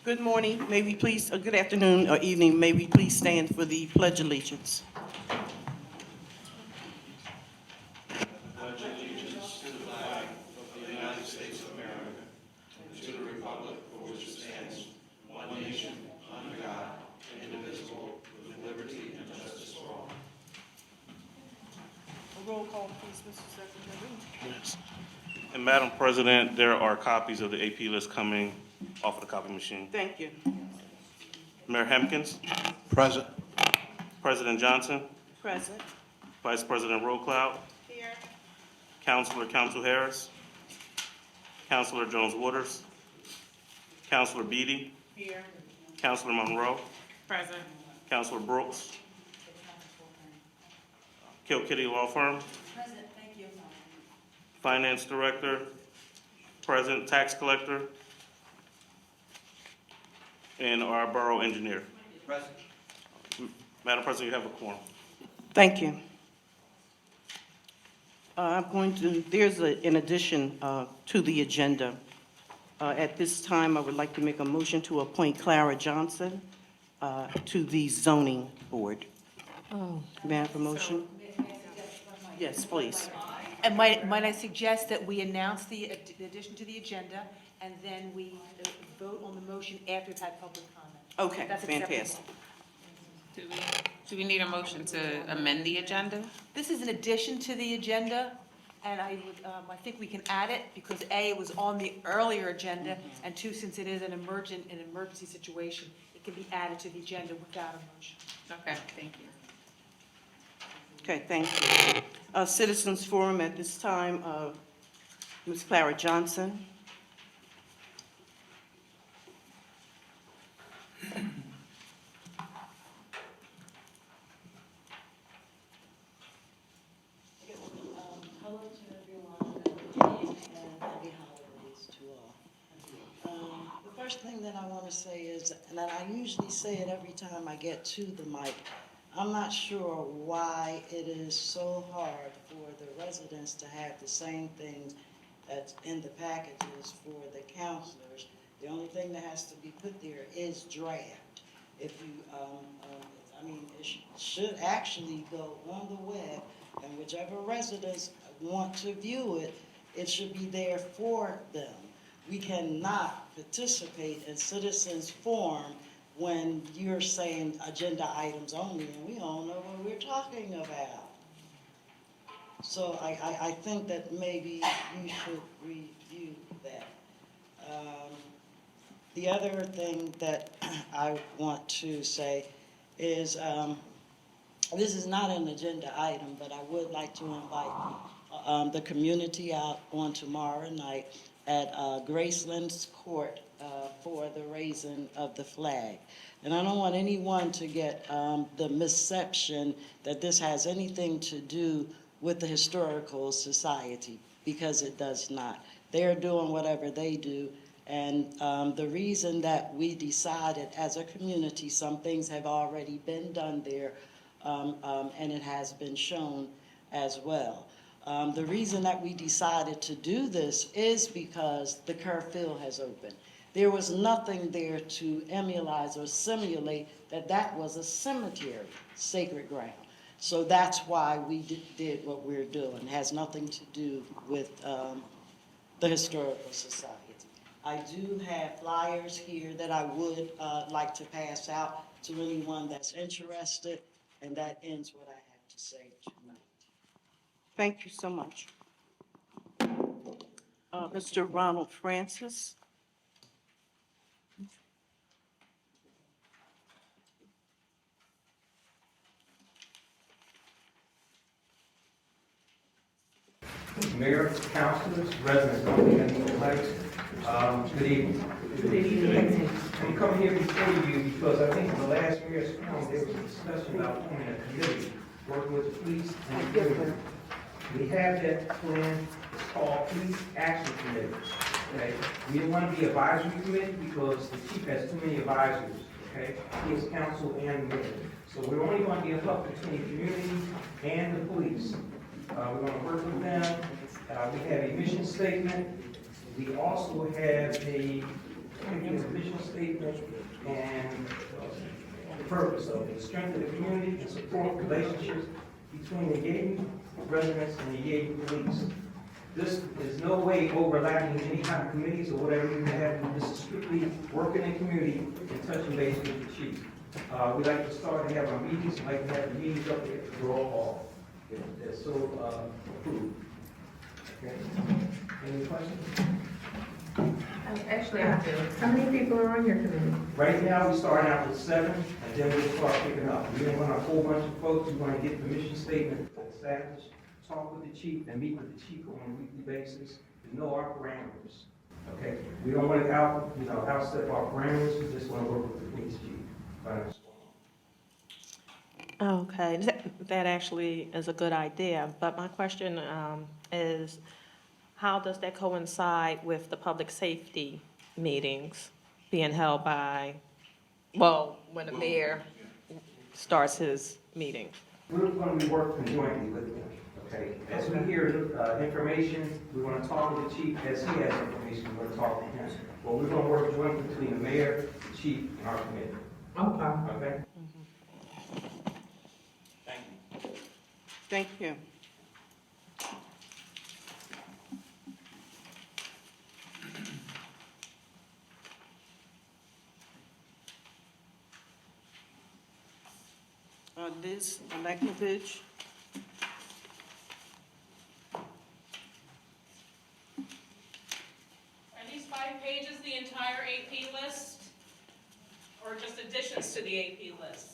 Good morning. May we please, good afternoon or evening, may we please stand for the Pledge of Allegiance. A roll call, please, Mr. Secretary. Yes. And Madam President, there are copies of the AP list coming off of the copy machine. Thank you. Mayor Hempkins, Present. President Johnson, Present. Vice President Rollcloud, Here. Councilor Council Harris, Councilor Jones Waters, Councilor Beatty, Here. Councilor Monroe, Present. Councilor Brooks, Kilkitty Law Firm, Present, thank you. Finance Director, President Tax Collector, and our Borough Engineer. Present. Madam President, you have a quorum. Thank you. There's an addition to the agenda. At this time, I would like to make a motion to appoint Clara Johnson to the zoning board. May I have a motion? Yes, please. And might I suggest that we announce the addition to the agenda, and then we vote on the motion after we've had public comment? Okay, That's acceptable. fantastic. Do we need a motion to amend the agenda? This is an addition to the agenda, and I think we can add it, because A, it was on the earlier agenda, and two, since it is an emergency situation, it can be added to the agenda without a motion. Okay, thank you. Okay, thank you. Citizens Forum at this time, Ms. Clara Johnson. Hello to everyone, and happy holidays to all. The first thing that I want to say is, and I usually say it every time I get to the mic, I'm not sure why it is so hard for the residents to have the same things that's in the packages for the counselors. The only thing that has to be put there is draft. If you, it should actually go on the web, and whichever residents want to view it, it should be there for them. We cannot participate in citizens forum when you're saying agenda items only, and we don't know what we're talking about. So I think that maybe you should review that. The other thing that I want to say is, this is not an agenda item, but I would like to invite the community out on tomorrow night at Graceland's Court for the raising of the flag. And I don't want anyone to get the misception that this has anything to do with the Historical Society, because it does not. They're doing whatever they do. And the reason that we decided as a community, some things have already been done there, and it has been shown as well. The reason that we decided to do this is because the Kerr Field has opened. There was nothing there to emulate or simulate that was a cemetery, sacred ground. So that's why we did what we're doing. It has nothing to do with the Historical Society. I do have flyers here that I would like to pass out to anyone that's interested, and that ends what I have to say tonight. Thank you so much. Mr. Ronald Francis. Mayor, councilors, residents of the Huntington Heights, good evening. Good evening. I'm coming here before you because I think in the last mayor's forum, there was a discussion about forming a committee, working with the police and the community. We have that plan, it's called Police Action Committee. Okay? We don't want to be advisory committee because the chief has too many advisors, okay? He is council and mayor. So we're only going to be a hub between the community and the police. We're going to work with them. We have a mission statement. We also have a taking the mission statement and the purpose of it, strengthen the community and support relationships between the Yeadon residents and the Yeadon police. This is no way overlapping any kind of committees or whatever you have. This is strictly working in community and touching base with the chief. We like to start and have our meetings, like to have the meetings up at the Borough Hall. If that's so approved. Okay. Any questions? Actually, I do. How many people are on your committee? Right now, we're starting out with 7, and then we'll start picking up. We don't want a whole bunch of folks. We want to get the mission statement established, talk with the chief, and meet with the chief on a weekly basis. We know our parameters. Okay? We don't want to outstep our parameters. We just want to work with the police chief. Okay, that actually is a good idea, but my question is, how does that coincide with the public safety meetings being held by, well, when the mayor starts his meeting? We're going to be working conjointly with them, okay? As we hear information, we want to talk with the chief. As he has information, we want to talk with him. Well, we're going to work jointly between the mayor, the chief, and our committee. Okay. Okay? Thank you. Liz Aleknovich. Are these 5 pages the entire AP list? Or just additions to the AP list?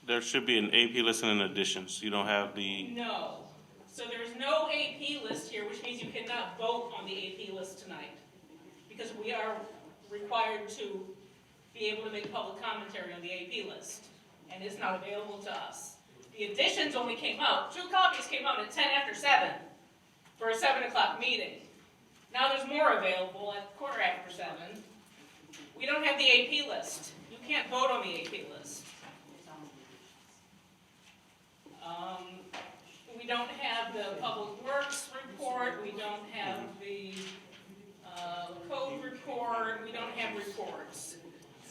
There should be an AP list and an additions. You don't have the, No. So there's no AP list here, which means you cannot vote on the AP list tonight. Because we are required to be able to make public commentary on the AP list. And it's not available to us. The additions only came out, 2 copies came out at 10 after 7 for a 7 o'clock meeting. Now there's more available at 7:15. We don't have the AP list. You can't vote on the AP list. We don't have the Public Works report, we don't have the code report, we don't have reports.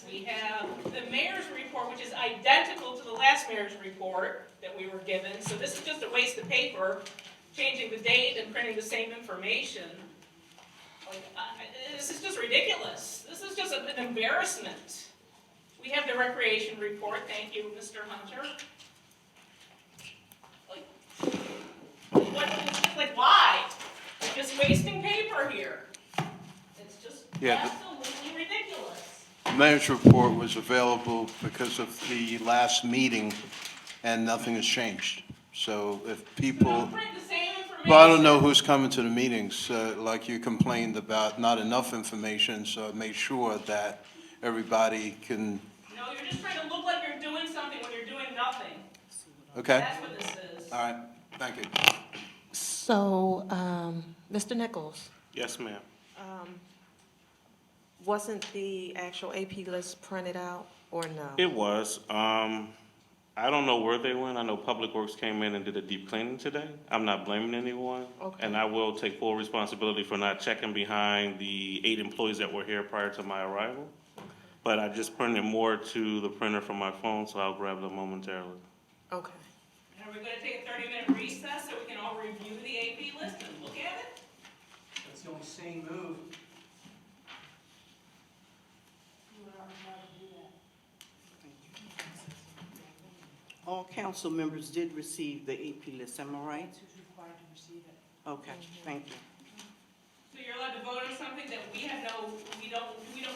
We have the mayor's report, which is identical to the last mayor's report that we were given, so this is just a waste of paper, changing the date and printing the same information. This is just ridiculous. This is just an embarrassment. We have the recreation report, thank you, Mr. Hunter. Why? Just wasting paper here. It's just absolutely ridiculous. The mayor's report was available because of the last meeting, and nothing has changed. So if So people, don't print the same information. well, I don't know who's coming to the meetings, like you complained about not enough information, so make sure that everybody can, No, you're just trying to look like you're doing something when you're doing nothing. okay? That's what this is. All right, thank you. So, Mr. Nichols, yes, ma'am. wasn't the actual AP list printed out, or no? It was. I don't know where they went. I know Public Works came in and did a deep cleaning today. I'm not blaming anyone. Okay. And I will take full responsibility for not checking behind the 8 employees that were here prior to my arrival. But I just printed more to the printer from my phone, so I'll grab them momentarily. Okay. And are we going to take a 30-minute recess so we can all review the AP list and look at it? That's the only sane move. All council members did receive the AP list, am I right? Who's required to receive it? Okay, thank you. So you're allowed to vote on something that we don't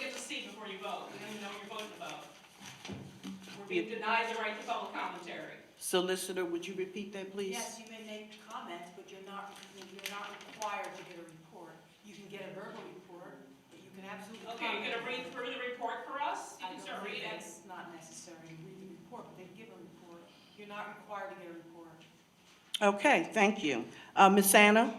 get to see before you vote. We don't even know what you're voting about. We're being denied the right to public commentary. Solicitor, would you repeat that, please? Yes, you may make comments, but you're not required to get a report. You can get a verbal report, but you can absolutely comment. Okay, you're gonna read through the report for us? You I can don't start think reading. that's not necessary to read the report, but they give a report. You're not required to get a report. Okay, thank you. Ms. Anna?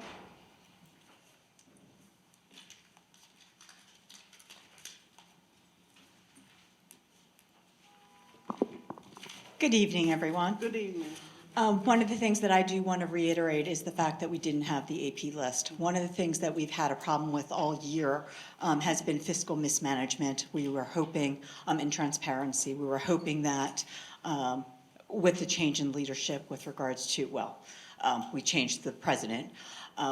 Good evening, everyone. Good evening. One of the things that I do want to reiterate is the fact that we didn't have the AP list. One of the things that we've had a problem with all year has been fiscal mismanagement. We were hoping, in transparency, we were hoping that with the change in leadership with regards to, we changed the president.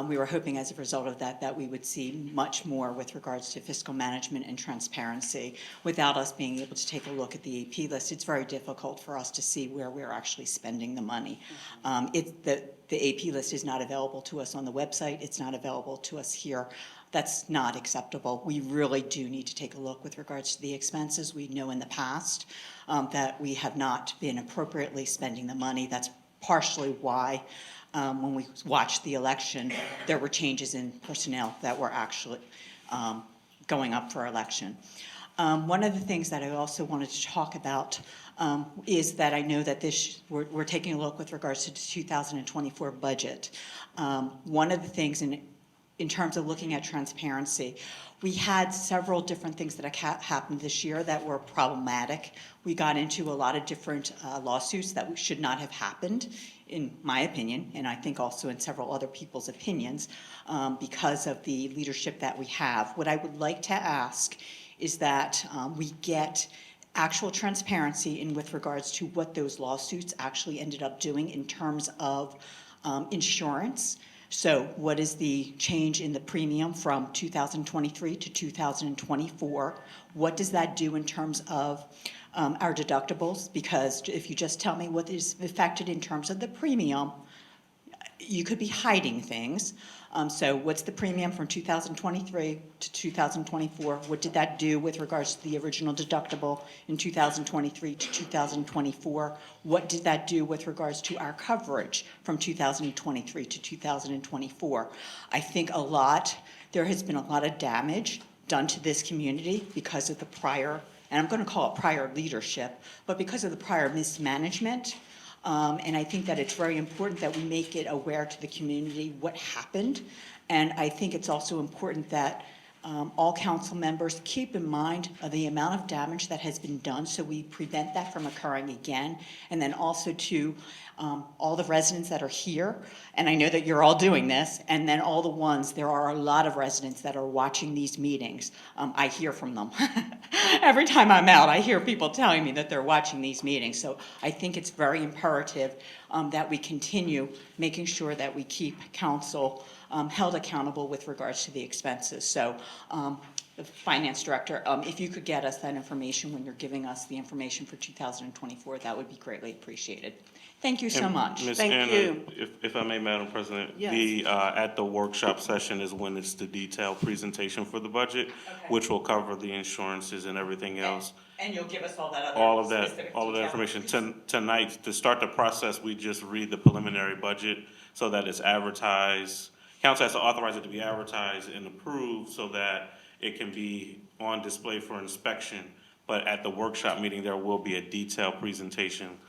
We were hoping as a result of that, that we would see much more with regards to fiscal management and transparency. Without us being able to take a look at the AP list, it's very difficult for us to see where we're actually spending the money. The AP list is not available to us on the website. It's not available to us here. That's not acceptable. We really do need to take a look with regards to the expenses. We know in the past that we have not been appropriately spending the money. That's partially why when we watched the election, there were changes in personnel that were actually going up for election. One of the things that I also wanted to talk about is that I know that we're taking a look with regards to the 2024 budget. One of the things in terms of looking at transparency, we had several different things that happened this year that were problematic. We got into a lot of different lawsuits that should not have happened, in my opinion, and I think also in several other people's opinions, because of the leadership that we have. What I would like to ask is that we get actual transparency in with regards to what those lawsuits actually ended up doing in terms of insurance. So what is the change in the premium from 2023 to 2024? What does that do in terms of our deductibles? Because if you just tell me what is affected in terms of the premium, you could be hiding things. So what's the premium from 2023 to 2024? What did that do with regards to the original deductible in 2023 to 2024? What did that do with regards to our coverage from 2023 to 2024? I think there has been a lot of damage done to this community because of the prior, and I'm going to call it prior leadership, but because of the prior mismanagement. And I think that it's very important that we make it aware to the community what happened. And I think it's also important that all council members keep in mind the amount of damage that has been done so we prevent that from occurring again. And then also to all the residents that are here, and I know that you're all doing this, and then all the ones, there are a lot of residents that are watching these meetings. I hear from them. Every time I'm out, I hear people telling me that they're watching these meetings. So I think it's very imperative that we continue making sure that we keep council held accountable with regards to the expenses. So the finance director, if you could get us that information when you're giving us the information for 2024, that would be greatly appreciated. Thank you so And much. Ms. Thank Anna, you. if I may, Madam President, Yes. at the workshop session is when it's the detailed presentation for the budget, which will cover the insurances and everything else. And you'll give us all that other All of specific that detail? information. Tonight, to start the process, we just read the preliminary budget so that it's advertised. Council has to authorize it to be advertised and approved so that it can be on display for inspection. But at the workshop meeting, there will be a detailed presentation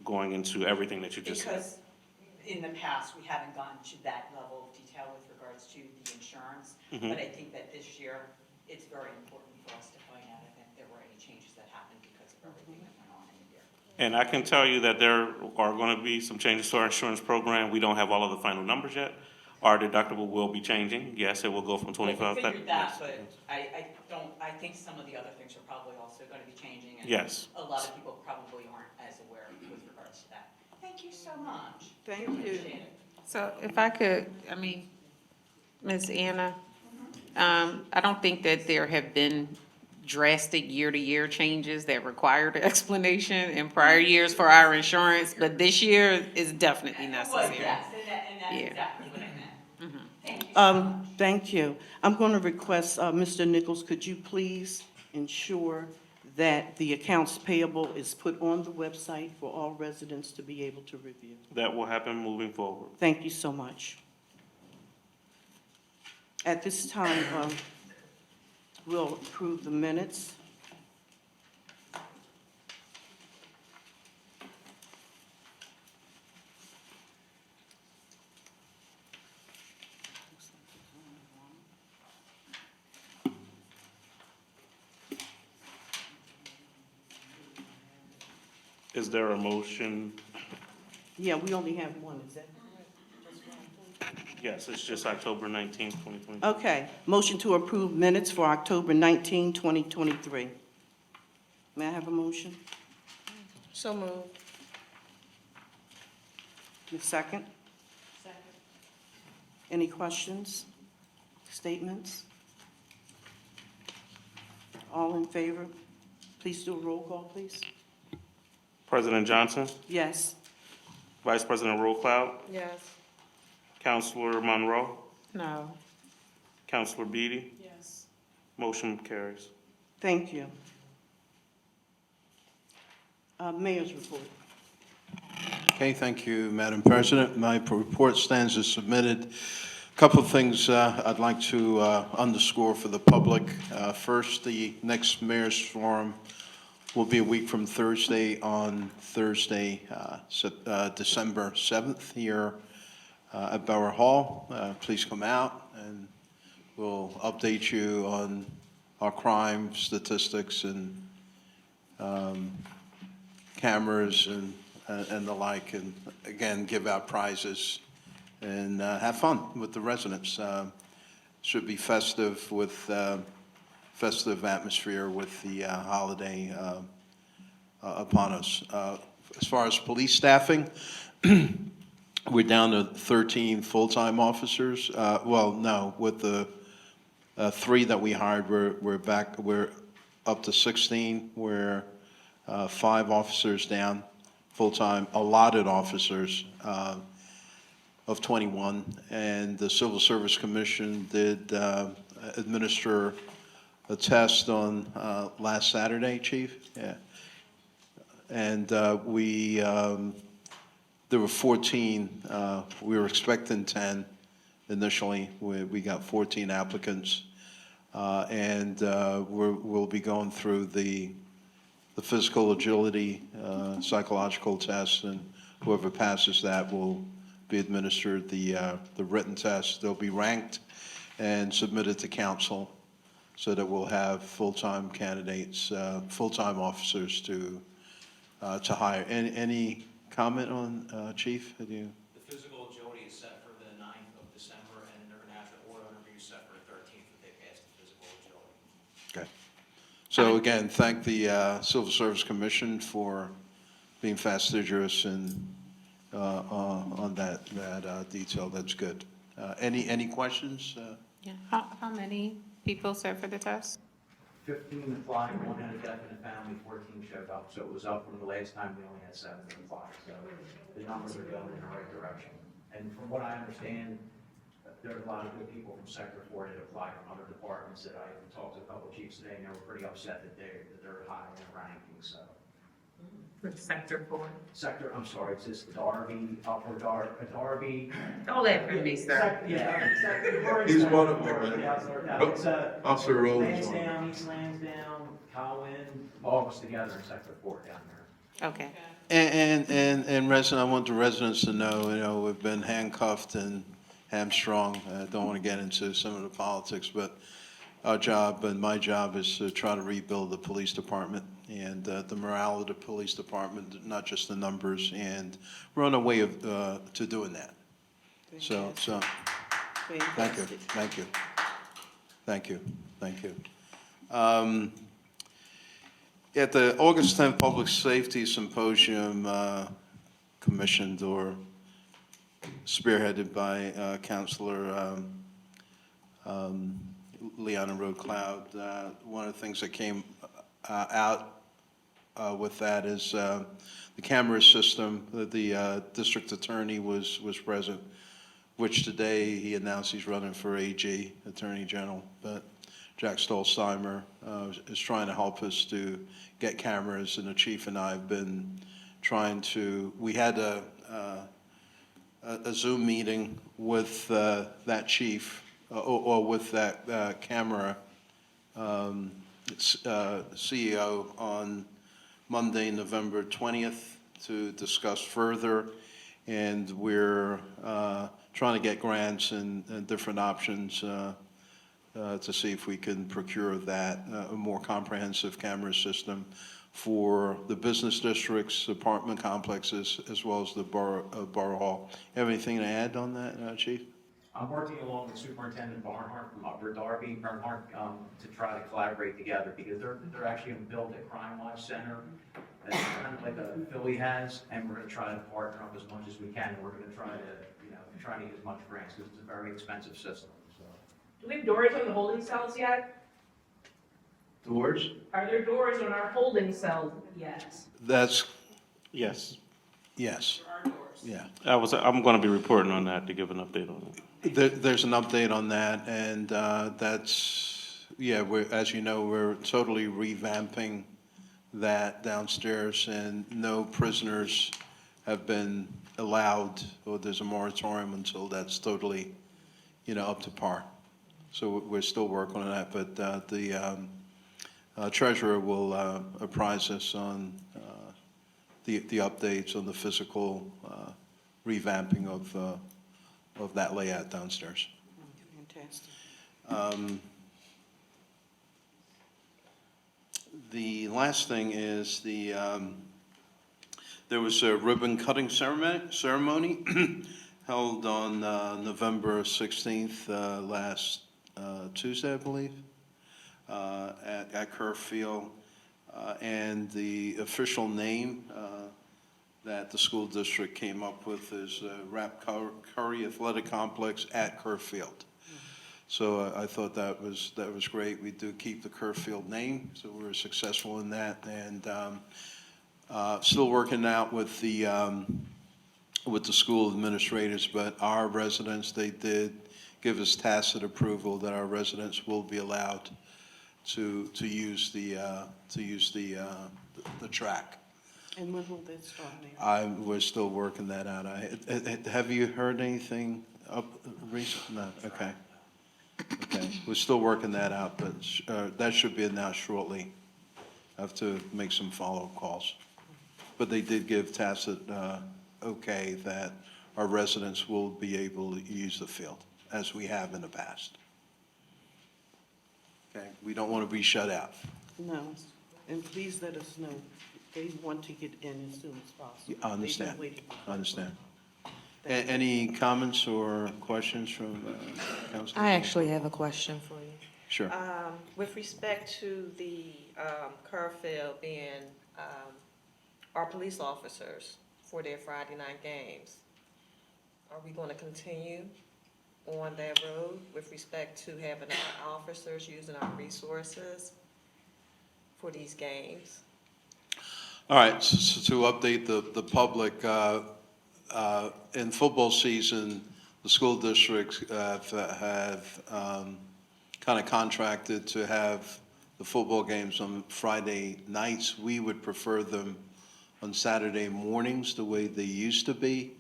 going into everything that you just said. Because in the past, we haven't gone to that level of detail with regards to the insurance. But I think that this year, it's very important for us to find out if there were any changes that happened because of everything that went on in the year. And I can tell you that there are going to be some changes to our insurance program. We don't have all of the final numbers yet. Our deductible will be changing. Yes, it will go from 25. I figured that, but I think some of the other things are probably also going to be changing. And Yes. a lot of people probably aren't as aware with regards to that. Thank you so much. Thank you. Appreciate it. So if I could, Ms. Anna, I don't think that there have been drastic year-to-year changes that required explanation in prior years for our insurance, but this year is definitely Well, necessary. yes, and that's Yeah. exactly what I meant. Thank you so much. Thank you. I'm going to request, Mr. Nichols, could you please ensure that the accounts payable is put on the website for all residents to be able to review? That will happen moving forward. Thank you so much. At this time, we'll approve the minutes. Is there a motion Yeah, we only have one, is that? Yes, it's just October 19th, 2020. Okay, motion to approve minutes for October 19, 2023. May I have a motion? So moved. A second? Second. Any questions, statements? All in favor? Please do a roll call, please. President Johnson, Yes. Vice President Rollcloud, Yes. Councilor Monroe, No. Councilor Beatty, Yes. motion carries. Thank you. Mayor's report. Okay, thank you, Madam President. My report stands as submitted. A couple of things I'd like to underscore for the public. First, the next mayor's forum will be a week from Thursday, on Thursday, December 7th, here at Borough Hall. Please come out, and we'll update you on our crime statistics and cameras and the like, and again, give out prizes and have fun with the residents. Should be festive with festive atmosphere with the holiday upon us. As far as police staffing, we're down to 13 full-time officers. Well, no, with the 3 that we hired, we're up to 16. We're 5 officers down, full-time, allotted officers of 21. And the Civil Service Commission did administer a test on last Saturday, Chief. Yeah. And there were 14. We were expecting 10 initially. We got 14 applicants. And we'll be going through the physical agility, psychological tests, and whoever passes that will be administered the written test. They'll be ranked and submitted to council so that we'll have full-time candidates, full-time officers to hire. Any comment on, Chief? Have you? The physical agility is set for the 9th of December, and an international oral interview is set for the 13th if they pass the physical agility. Okay. So again, thank the Civil Service Commission for being fastidious and on that detail. That's good. Any questions? Yeah. How many people set for the test? 15 applied, 1 had a death in the family, 14 showed up, so it was up from the last time we only had 7 applied. So the numbers are going in the right direction. And from what I understand, there are a lot of good people from Sector 4 that applied from other departments that I talked to a couple of chiefs today, and they were pretty upset that they're high in the ranking, so. Sector 4. Sector, I'm sorry, it's just Darby, Darby. Don't let him be, sir. He's one of them, right? It's Officer Rhodes. Lansdowne, East Lansdowne, Colwyn, all of us together in Sector 4 down there. Okay. And resident, I want the residents to know, we've been handcuffed and hamstrung. I don't want to get into some of the politics, but our job and my job is to try to rebuild the police department and the morale of the police department, not just the numbers. And we're on our way to doing that. So thank you, Fantastic. thank you. At the August 10th Public Safety Symposium, commissioned or spearheaded by Councilor Leon Road-Cloud, one of the things that came out with that is the camera system. The district attorney was present, which today he announced he's running for AG, Attorney General. But Jack Stolzheimer is trying to help us to get cameras, and the chief and I have been trying to. We had a Zoom meeting with that chief or with that camera CEO on Monday, November 20th, to discuss further, and we're trying to get grants and different options to see if we can procure that, a more comprehensive camera system for the business districts, apartment complexes, as well as the Borough Hall. You have anything to add on that, Chief? I'm working along with Superintendent Barnhart from Upper Darby, Bernhardt, to try to collaborate together, because they're actually going to build a crime watch center that's kind of like a Philly has, and we're going to try to partner up as much as we can. We're going to try to get as much grants, because it's a very expensive system, so. Do we have doors on the holding cells yet? Doors? Are there doors on our holding cells yet? That's, Yes. yes, There are doors. yeah. I'm going to be reporting on that to give an update on it. There's an update on that, and that's, yeah, as you know, we're totally revamping that downstairs, and no prisoners have been allowed, or there's a moratorium until that's totally, up to par. So we're still working on that, but the treasurer will apprise us on the updates on the physical revamping of that layout downstairs. Fantastic. The last thing is there was a ribbon cutting ceremony held on November 16th, last Tuesday, I believe, at Kerr Field. And the official name that the school district came up with is Rap Curry Athletic Complex at Kerr Field. So I thought that was great. We do keep the Kerr Field name, so we were successful in that, and still working out with the school administrators. But our residents, they did give us tacit approval that our residents will be allowed to use the track. And when will that start now? We're still working that out. Have you heard anything up recent? No, okay. Okay, we're still working that out, but that should be announced shortly. I have to make some follow-up calls. But they did give tacit okay that our residents will be able to use the field, as we have in the past. Okay, we don't want to be shut out. No, and please let us know. They want to get in as soon as possible. I understand. They've been waiting. I understand. Any comments or questions from council? I actually have a question for you. Sure. With respect to the Kerr Field being our police officers for their Friday night games, are we going to continue on that road with respect to having our officers using our resources for these games? All right, so to update the public, in football season, the school districts have kind of contracted to have the football games on Friday nights. We would prefer them on Saturday mornings, the way they used to be.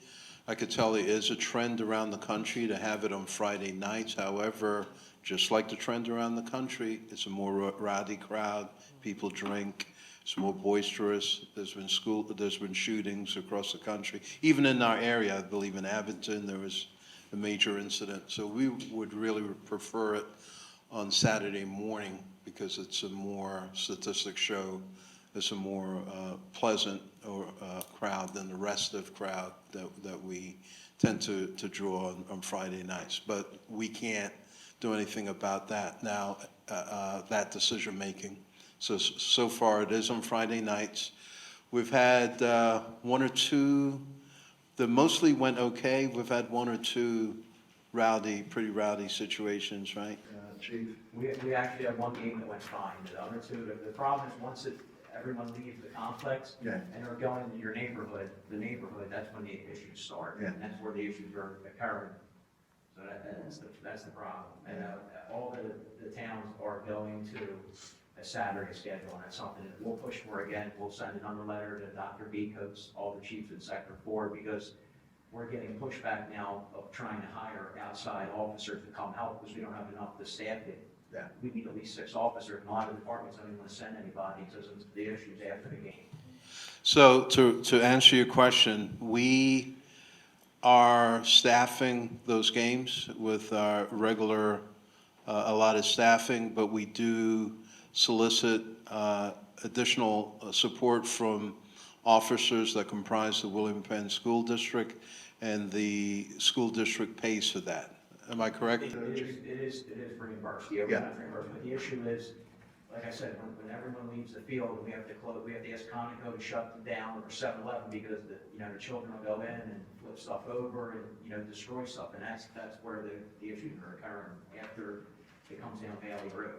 I could tell it is a trend around the country to have it on Friday nights. However, just like the trend around the country, it's a more rowdy crowd. People drink. It's more boisterous. There's been shootings across the country. Even in our area, I believe in Abington, there was a major incident. So we would really prefer it on Saturday morning, because it's a more, statistics show, it's a more pleasant crowd than the restive crowd that we tend to draw on Friday nights. But we can't do anything about that now, that decision-making. So far, it is on Friday nights. We've had one or two that mostly went okay. We've had one or two pretty rowdy situations, right, Chief? We actually had one game that went fine. The other two, the problem is once everyone leaves the complex Yeah. and they're going into your neighborhood, that's when the issues start. Yeah. And that's where the issues are occurring. So that's the problem. And all the towns are going to a Saturday schedule, and that's something that we'll push for again. We'll send another letter to Dr. Beekos, all the chiefs in Sector 4, because we're getting pushback now of trying to hire outside officers to come help, because we don't have enough to staff it. Yeah. We need at least 6 officers, and a lot of departments don't even want to send anybody because of the issues after the game. So to answer your question, we are staffing those games with our regular allotted staffing, but we do solicit additional support from officers that comprise the William Penn School District, and the school district pays for that. Am I correct? It is reimbursed, the overtime's reimbursed, but the issue is, like I said, when everyone leaves the field, we have to close, we have to ask Conoco to shut them down, or 7-Eleven, because the children will go in and flip stuff over and, destroy stuff, and that's where the issues are occurring after it comes down Bailey Road.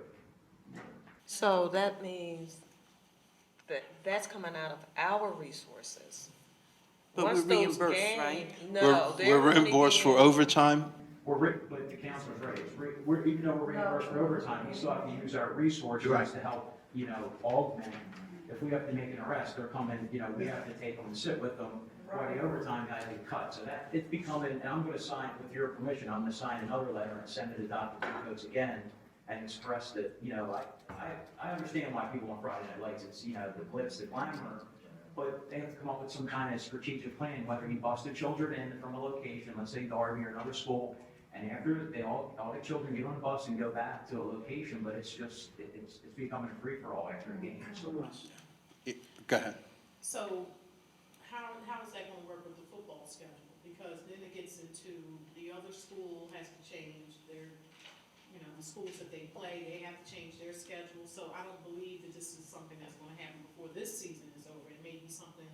So that means that that's coming out of our resources. But Once we're those reimbursed, games- right? No, We're reimbursed for overtime? But the counselor's right, even though we're reimbursed for overtime, we still have to use our resources to help, augment. If we have to make an arrest, they're coming, we have to take them and sit with them, while the overtime guys get cut. So that, it's becoming, and I'm gonna sign, with your permission, I'm gonna sign another letter and send it to Dr. Coates again, and express that, I understand why people on Friday Night Lights, it's, the glitz, the glamour, but they have to come up with some kind of strategic plan, whether he busted children in from a location, let's say Darby or another school, and after all the children get on the bus and go back to a location, but it's just, it's becoming a free-for-all after a game. Go ahead. So how is that gonna work with the football schedule? Because then it gets into the other school has to change their, the schools that they play, they have to change their schedule. So I don't believe that this is something that's gonna happen before this season is over. It may be something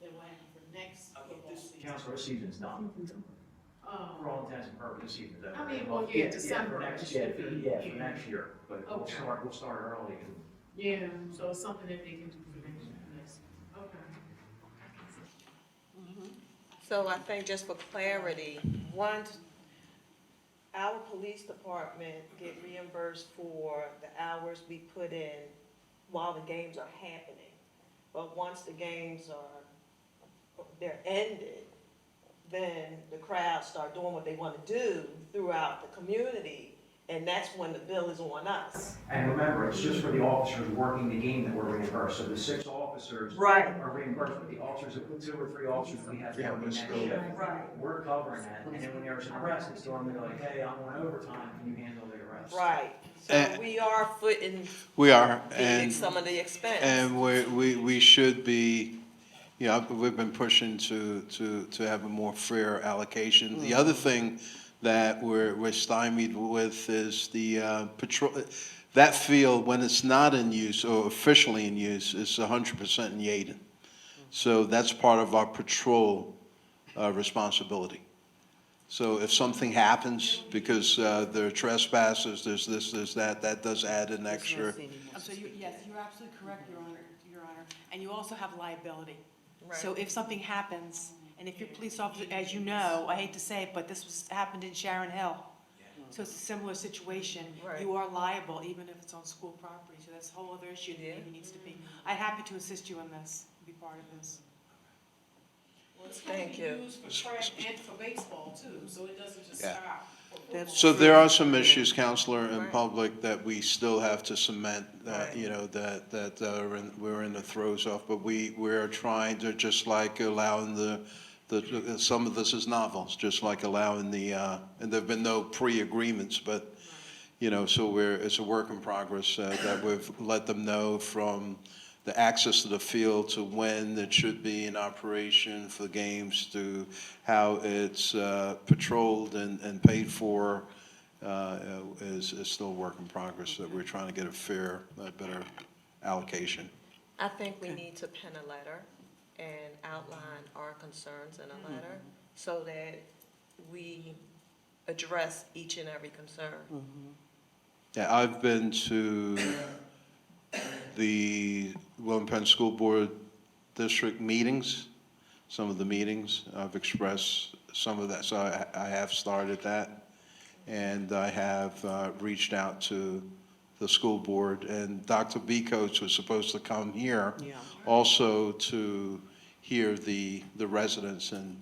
that will happen for next football season. Counselor, this season's done. For all intents and purposes, this season's over. I mean, well, yeah, December. For next year, but Okay. we'll start early. Yeah, so it's something that they can do for next year. Okay. So I think just for clarity, once our police department get reimbursed for the hours we put in while the games are happening. But once the games they're ended, then the crowds start doing what they want to do throughout the community, and that's when the bill is on us. And remember, it's just for the officers working the game that we're reimbursed, so the 6 officers Right. are reimbursed, but the officers, the 2 or 3 officers we have working that shift, Right. we're covering that, and then when there's an arrest, it's normally like, hey, I'm on overtime, can you handle the arrest? Right, so And- we are footing We are, some of the expense. and we should be, we've been pushing to have a more fair allocation. The other thing that we're stymied with is the patrol, that field, when it's not in use or officially in use, is 100% in Yeadon. So that's part of our patrol responsibility. So if something happens, because there are trespassers, there's this, there's that does add an extra. So yes, you're absolutely correct, Your Honor. And you also have liability. Right. So if something happens, and if you're a police officer, as you know, I hate to say it, but this happened in Sharon Hill. So it's a similar situation. Right. You are liable even if it's on school property. So that's a whole other issue that Yeah. maybe needs to be. I'm happy to assist you in this, be part of this. Well, it's Thank gonna you. be used for track and for baseball too, so it doesn't just Yeah. stop. for That's football. So there are some issues, Counselor, in Right. public that we still have to cement, Right. that we're in the throes of, but we're trying to, just like allowing some of this is novels, just like allowing and there've been no pre-agreements, but, so it's a work in progress, that we've let them know from the access to the field to when it should be in operation for games to how it's patrolled and paid for is still a work in progress, that we're trying to get a better allocation. I think we need to pen a letter and outline our concerns in a letter so that we address each and every concern. Yeah, I've been to the William Penn School Board District meetings, some of the meetings. I've expressed some of that, so I have started that. And I have reached out to the school board, and Dr. B. Coates was supposed to come here Yeah. also to hear the residents, and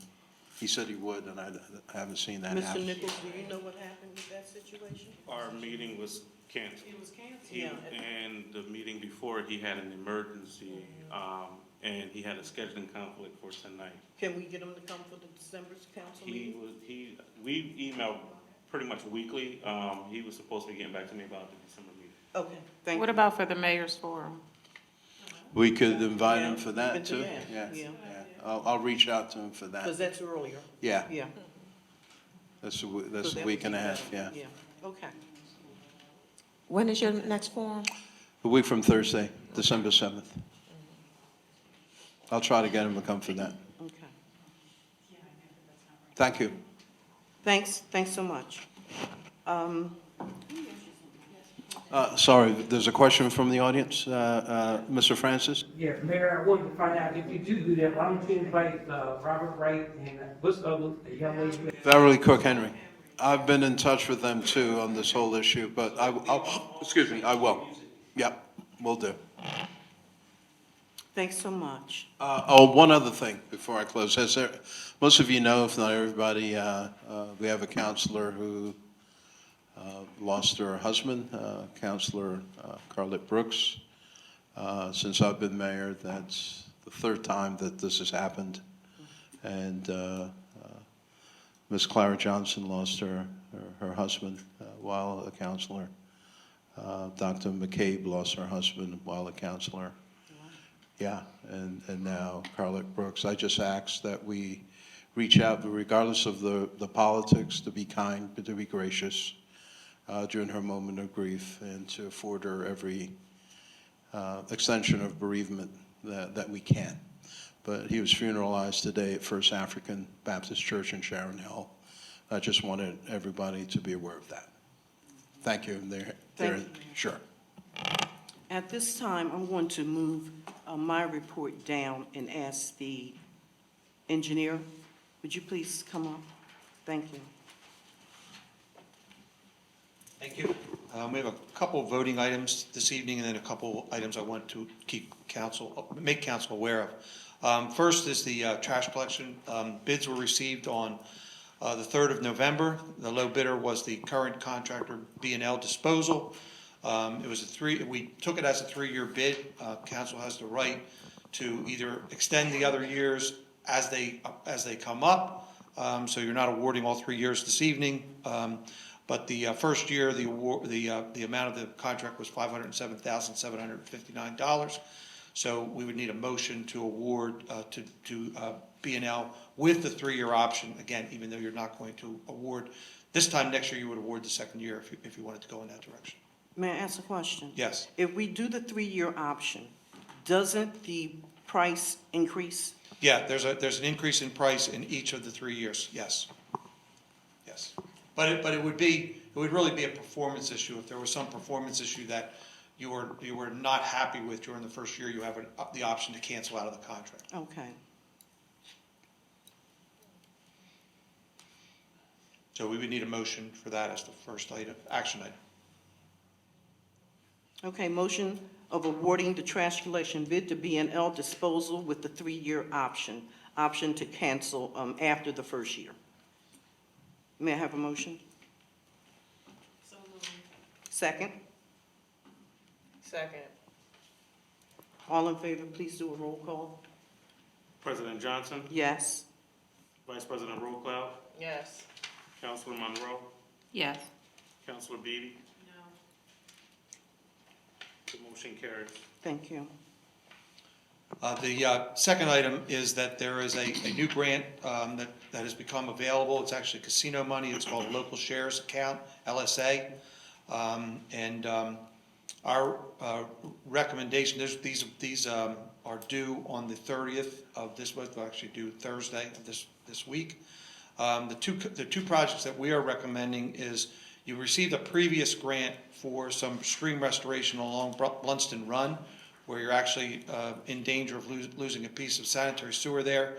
he said he would, and I haven't seen that Mr. happen. Nichols, do you know what happened with that situation? Our meeting was canceled. It was canceled. He, and the meeting before, he had an emergency, and he had a scheduling conflict for tonight. Can we get him to come for the December council meeting? We emailed pretty much weekly. He was supposed to be getting back to me about the December meeting. Okay, thank What you. about for the mayor's forum? We could invite him Yeah, for that even to too. that, Yeah, yeah. I'll reach out to him for Because that. that's earlier. Yeah, Yeah. that's So a that week would and a be half, better. yeah. Yeah, okay. When is your next forum? A week from Thursday, December 7th. I'll try to get him to come for that. Okay. Thank you. Thanks so much. Sorry, there's a question from the audience. Mr. Francis? Yeah, Mayor, I wanted to find out, if you do that, why don't you invite Robert Wright and what's the other, the young lady? Beverly Cook Henry. I've been in touch with them too on this whole issue, but excuse me, I will. Yep, will do. Thanks so much. One other thing before I close. Most of you know, if not everybody, we have a counselor who lost her husband, Counselor Carlette Brooks. Since I've been mayor, that's the third time that this has happened. And Ms. Clara Johnson lost her husband while a counselor. Dr. McCabe lost her husband while a counselor. Yeah, and now Carlette Brooks. I just ask that we reach out, regardless of the politics, to be kind, but to be gracious during her moment of grief, and to afford her every extension of bereavement that we can. But he was funeralized today at First African Baptist Church in Sharon Hill. I just wanted everybody to be aware of that. Thank you. Thank you. Sure. At this time, I'm going to move my report down and ask the engineer, would you please come up? Thank you. Thank you. We have a couple of voting items this evening, and then a couple items I want to make council aware of. First is the trash collection. Bids were received on the 3rd of November. The low bidder was the current contractor, B&L Disposal. It was we took it as a 3-year bid. Council has the right to either extend the other years as they come up. So you're not awarding all 3 years this evening. But the first year, the amount of the contract was $507,759. So we would need a motion to award to B&L with the 3-year option. Again, even though you're not going to award this time next year, you would award the second year if you wanted to go in that direction. May I ask a question? Yes. If we do the 3-year option, doesn't the price increase? Yeah, there's an increase in price in each of the 3 years. Yes. Yes. But it would really be a performance issue. If there was some performance issue that you were not happy with during the first year, you have the option to cancel out of the contract. Okay. So we would need a motion for that as the first action item. Okay, motion of awarding the trash collection bid to B&L Disposal with the 3-year option to cancel after the first year. May I have a motion? So moved. Second? Second. All in favor, please do a roll call. President Johnson, Yes. Vice President Rollcloud, Yes. Councilor Monroe, Yes. Councilor Beatty. No. The motion carries. Thank you. The second item is that there is a new grant that has become available. It's actually casino money. It's called Local Shares Account, LSA. And our recommendation, these are due on the 30th of this month, well, actually due Thursday of this week. The two projects that we are recommending is you received a previous grant for some stream restoration along Blunston Run, where you're actually in danger of losing a piece of sanitary sewer there.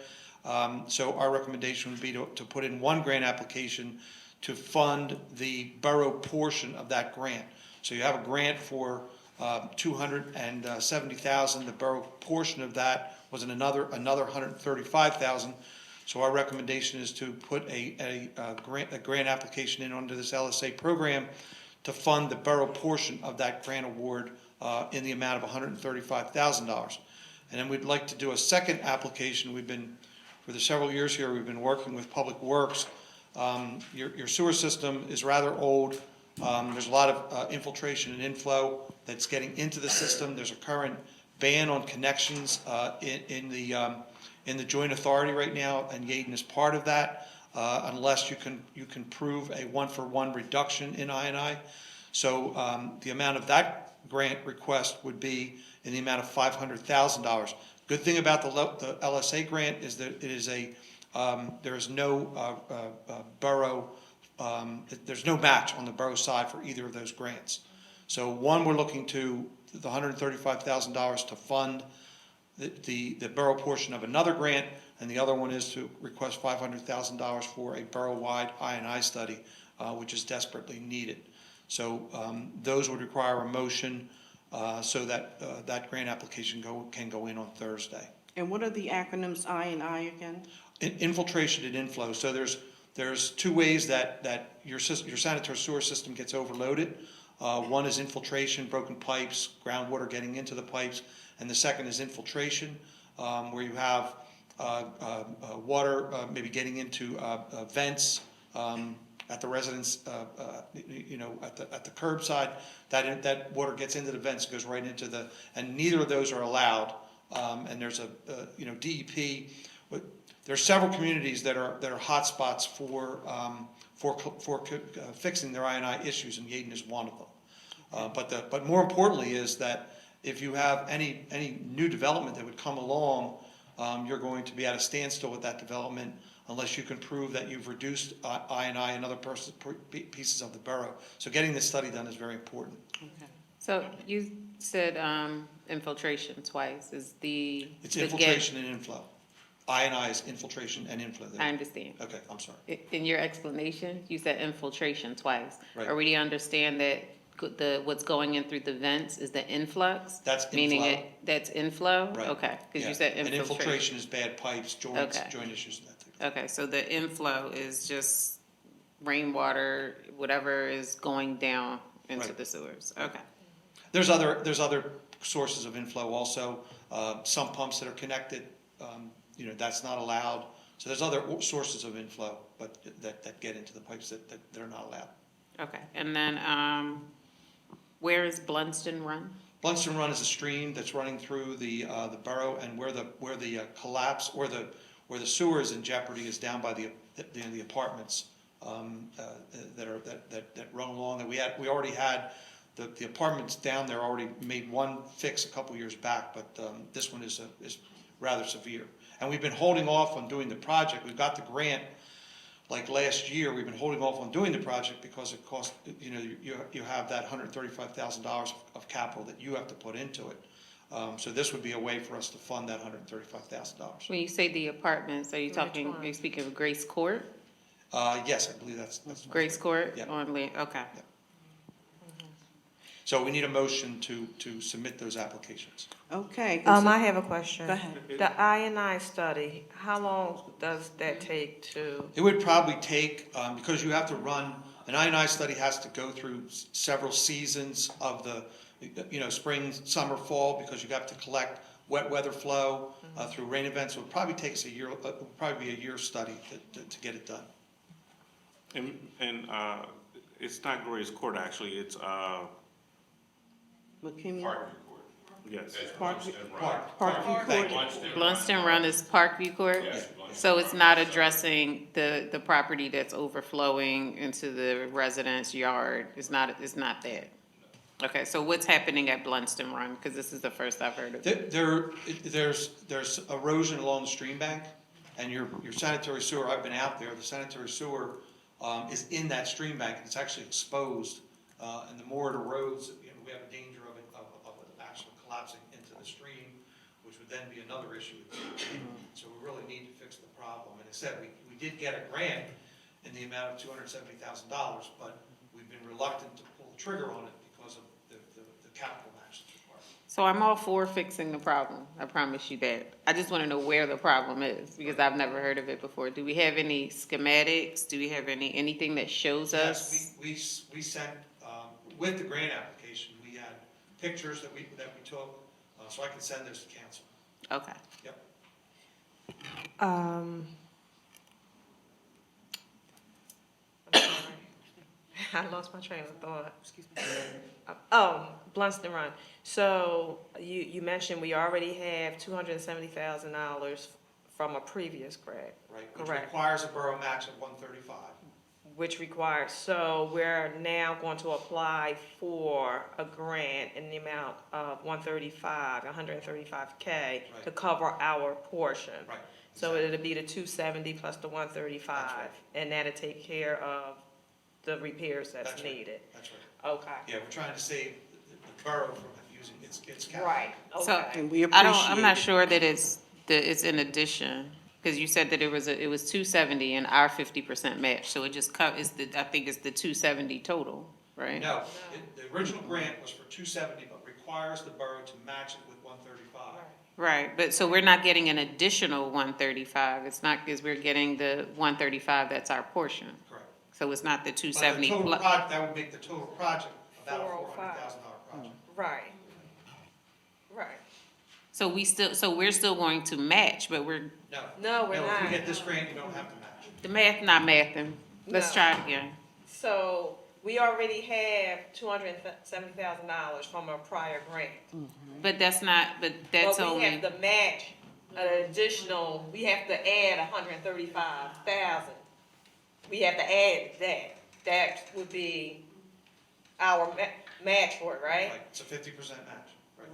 So our recommendation would be to put in one grant application to fund the borough portion of that grant. So you have a grant for $270,000. The borough portion of that was another $135,000. So our recommendation is to put a grant application in under this LSA program to fund the borough portion of that grant award in the amount of $135,000. And then we'd like to do a second application. For the several years here, we've been working with Public Works. Your sewer system is rather old. There's a lot of infiltration and inflow that's getting into the system. There's a current ban on connections in the joint authority right now, and Yeadon is part of that, unless you can prove a one-for-one reduction in I&I. So the amount of that grant request would be in the amount of $500,000. Good thing about the LSA grant is that it is there is no borough, there's no match on the borough side for either of those grants. So one, we're looking to the $135,000 to fund the borough portion of another grant, and the other one is to request $500,000 for a borough-wide I&I study, which is desperately needed. So those would require a motion so that that grant application can go in on Thursday. And what are the acronyms I and I again? Infiltration and inflow. So there's two ways that your sanitary sewer system gets overloaded. One is infiltration, broken pipes, groundwater getting into the pipes, and the second is infiltration, where you have water maybe getting into vents at the residence, at the curbside. That water gets into the vents, goes right into and neither of those are allowed. And there's DEP. There's several communities that are hotspots for fixing their I&I issues, and Yeadon is one of them. But more importantly is that if you have any new development that would come along, you're going to be at a standstill with that development unless you can prove that you've reduced I&I and other pieces of the borough. So getting this study done is very important. Okay. So you said infiltration twice. It's infiltration and inflow. I&I is infiltration and inflow. I understand. Okay, I'm sorry. In your explanation, you said infiltration twice. Right. Are we to understand that what's going in through the vents is the influx? That's inflow. Meaning that's inflow? Right. Okay, because Yeah. you said And infiltration. infiltration is bad pipes, joints, Okay. joint issues, and that type of thing. Okay, so the inflow is just rainwater, whatever is going down into Right. the sewers. Okay. There's other sources of inflow also. Some pumps that are connected, that's not allowed. So there's other sources of inflow, but that get into the pipes that are not allowed. Okay, and then where is Blunston Run? Blunston Run is a stream that's running through the borough, and where the collapse or where the sewer is in jeopardy is down by the apartments that run along. And we already had the apartments down there already made one fix a couple years back, but this one is rather severe. And we've been holding off on doing the project. We've got the grant. Like last year, we've been holding off on doing the project because it costs, you have that $135,000 of capital that you have to put into it. So this would be a way for us to fund that $135,000. When you say the apartments, are you speaking of Grace Court? Yes, I believe that's. Grace Court? Yeah. Okay. So we need a motion to submit those applications. Okay. I have a question. Go ahead. The I&I study, how long does that take to? It would probably take, because you have to run, an I&I study has to go through several seasons of the, spring, summer, fall, because you have to collect wet weather flow through rain events. So it probably takes a year, probably be a year study to get it done. And it's not Grace Court, actually, it's McKinney? Parkview Court. Yes. Parkview Thank Court. you. Blunston Run is Parkview Court? So it's not addressing the property that's overflowing into the resident's yard? It's not that? Okay, so what's happening at Blunston Run? Because this is the first I've heard of it. There's erosion along the stream bank, and your sanitary sewer, I've been out there, the sanitary sewer is in that stream bank, and it's actually exposed. And the more it erodes, we have a danger of it actually collapsing into the stream, which would then be another issue. So we really need to fix the problem. And I said, we did get a grant in the amount of $270,000, but we've been reluctant to pull the trigger on it because of the capital match that's required. So I'm all for fixing the problem, I promise you that. I just want to know where the problem is, because I've never heard of it before. Do we have any schematics? Do we have anything that shows us? Yes, we sent, with the grant application, we had pictures that we took, so I can send those to council. Okay. Yep. I'm sorry. I lost my train of thought. Excuse me. Oh, Blunston Run. So you mentioned we already have $270,000 from a previous grant, Right, which correct? requires a borough match of 135. Which requires, so we're now going to apply for a grant in the amount of 135K to cover our portion. Right. So exactly. it'll be the 270 plus the 135. That's right. And that'll take care of the repairs that's That's right. needed. That's right. Okay. Yeah, we're trying to save the borough from using its capital. Right, So- okay. And we appreciate it. I'm not sure that it's in addition, because you said that it was 270 and our 50% match, so it just I think it's the 270 total, right? No, the original grant was for 270, but requires the borough to match it with 135. Right, but so we're not getting an additional 135, it's not, because we're getting the 135, that's our portion. Correct. So it's not the But the 270 total plus. project, that would make the total project about a $405. $400,000 project. Right. Right. So we're still going to match, but we're, No, we're If not. we get this grant, you don't have to match. the math not mathing. Let's No. try it again. So we already have $270,000 from a prior grant. But that's not, but that's But we only, have to match an additional, we have to add 135,000. We have to add that. That would be our match for it, right? Right, it's a 50% match.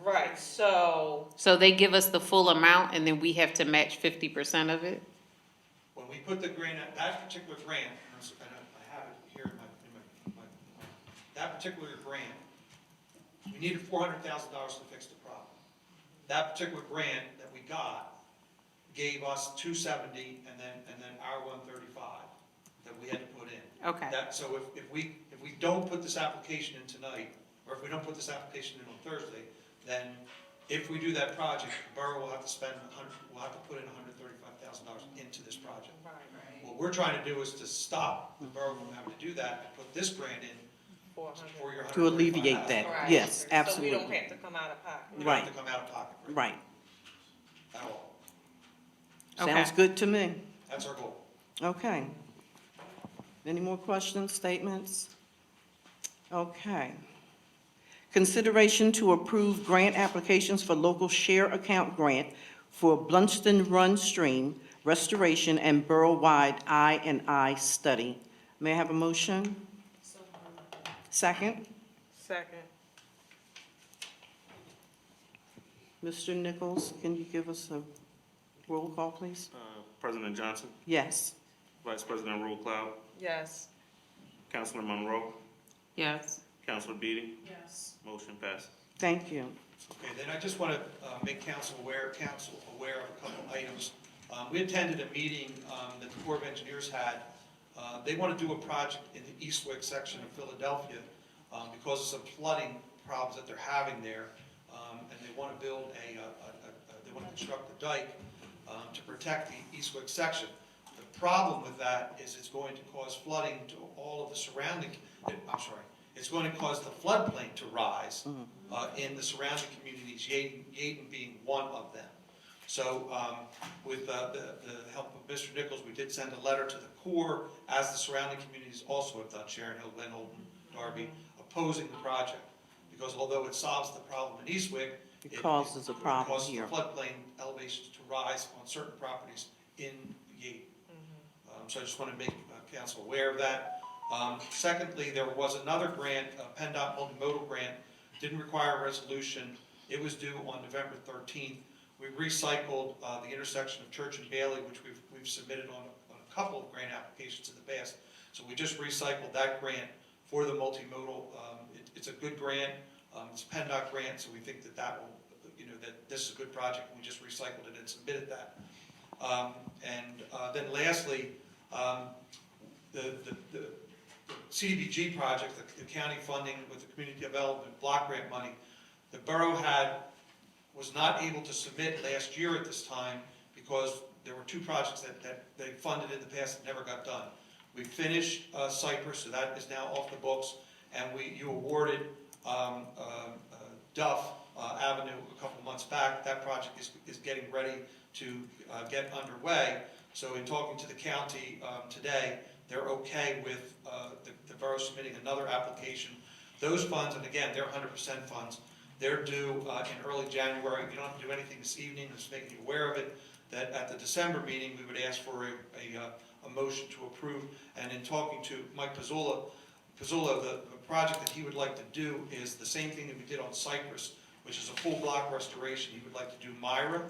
Right, so, so they give us the full amount and then we have to match 50% of it? When we put the grant, that particular grant, and I have it here in my that particular grant, we needed $400,000 to fix the problem. That particular grant that we got gave us 270 and then our 135 that we had to put in. Okay. So if we don't put this application in tonight, or if we don't put this application in on Thursday, then if we do that project, the borough will have to we'll have to put in $135,000 into this project. What we're trying to do is to stop the borough from having to do that and put this grant in for your $135,000. To alleviate that, right. yes, So we absolutely. don't have to come out of pocket. You don't have to come out of pocket for it Right. at all. Sounds good to me. That's our goal. Okay. Any more questions, statements? Okay. Consideration to approve grant applications for local share account grant for Blunston Run Stream restoration and borough-wide I&I study. May I have a motion? Second? Second. Mr. Nichols, can you give us a roll call, please? President Johnson, Yes. Vice President Roll Cloud, Yes. Councilor Monroe, Yes. Councilor Beatty, Yes. motion passes. Thank you. Okay, then I just want to make council aware of a couple items. We attended a meeting that the Corps of Engineers had. They want to do a project in the Eastwick section of Philadelphia because of some flooding problems that they're having there. And they want to build they want to construct a dike to protect the Eastwick section. The problem with that is it's going to cause flooding to all of the surrounding, it's going to cause the floodplain to rise in the surrounding communities, Yeadon being one of them. So with the help of Mr. Nichols, we did send a letter to the Corps, as the surrounding communities also have done, Sharon Hill, Glen Olden, Darby, opposing the project. Because although it solves the problem in Eastwick, It causes a problem here. It causes the floodplain elevations to rise on certain properties in Yeadon. So I just want to make council aware of that. Secondly, there was another grant, a PennDOT multimodal grant, didn't require a resolution. It was due on November 13th. We recycled the intersection of Church and Bailey, which we've submitted on a couple of grant applications in the past. So we just recycled that grant for the multimodal. It's a good grant. It's a PennDOT grant, so we think that will, that this is a good project. We just recycled it and submitted that. Then lastly, the CDBG project, the county funding with the community development block grant money, the borough was not able to submit last year at this time because there were two projects that they funded in the past that never got done. We finished Cypress, so that is now off the books, and you awarded Duff Avenue a couple months back. That project is getting ready to get underway. So in talking to the county today, they're okay with the borough submitting another application. Those funds, and again, they're 100% funds, they're due in early January. You don't have to do anything this evening, just making you aware of it, that at the December meeting, we would ask for a motion to approve. And in talking to Mike Pizzula, the project that he would like to do is the same thing that we did on Cypress, which is a full block restoration. He would like to do Myra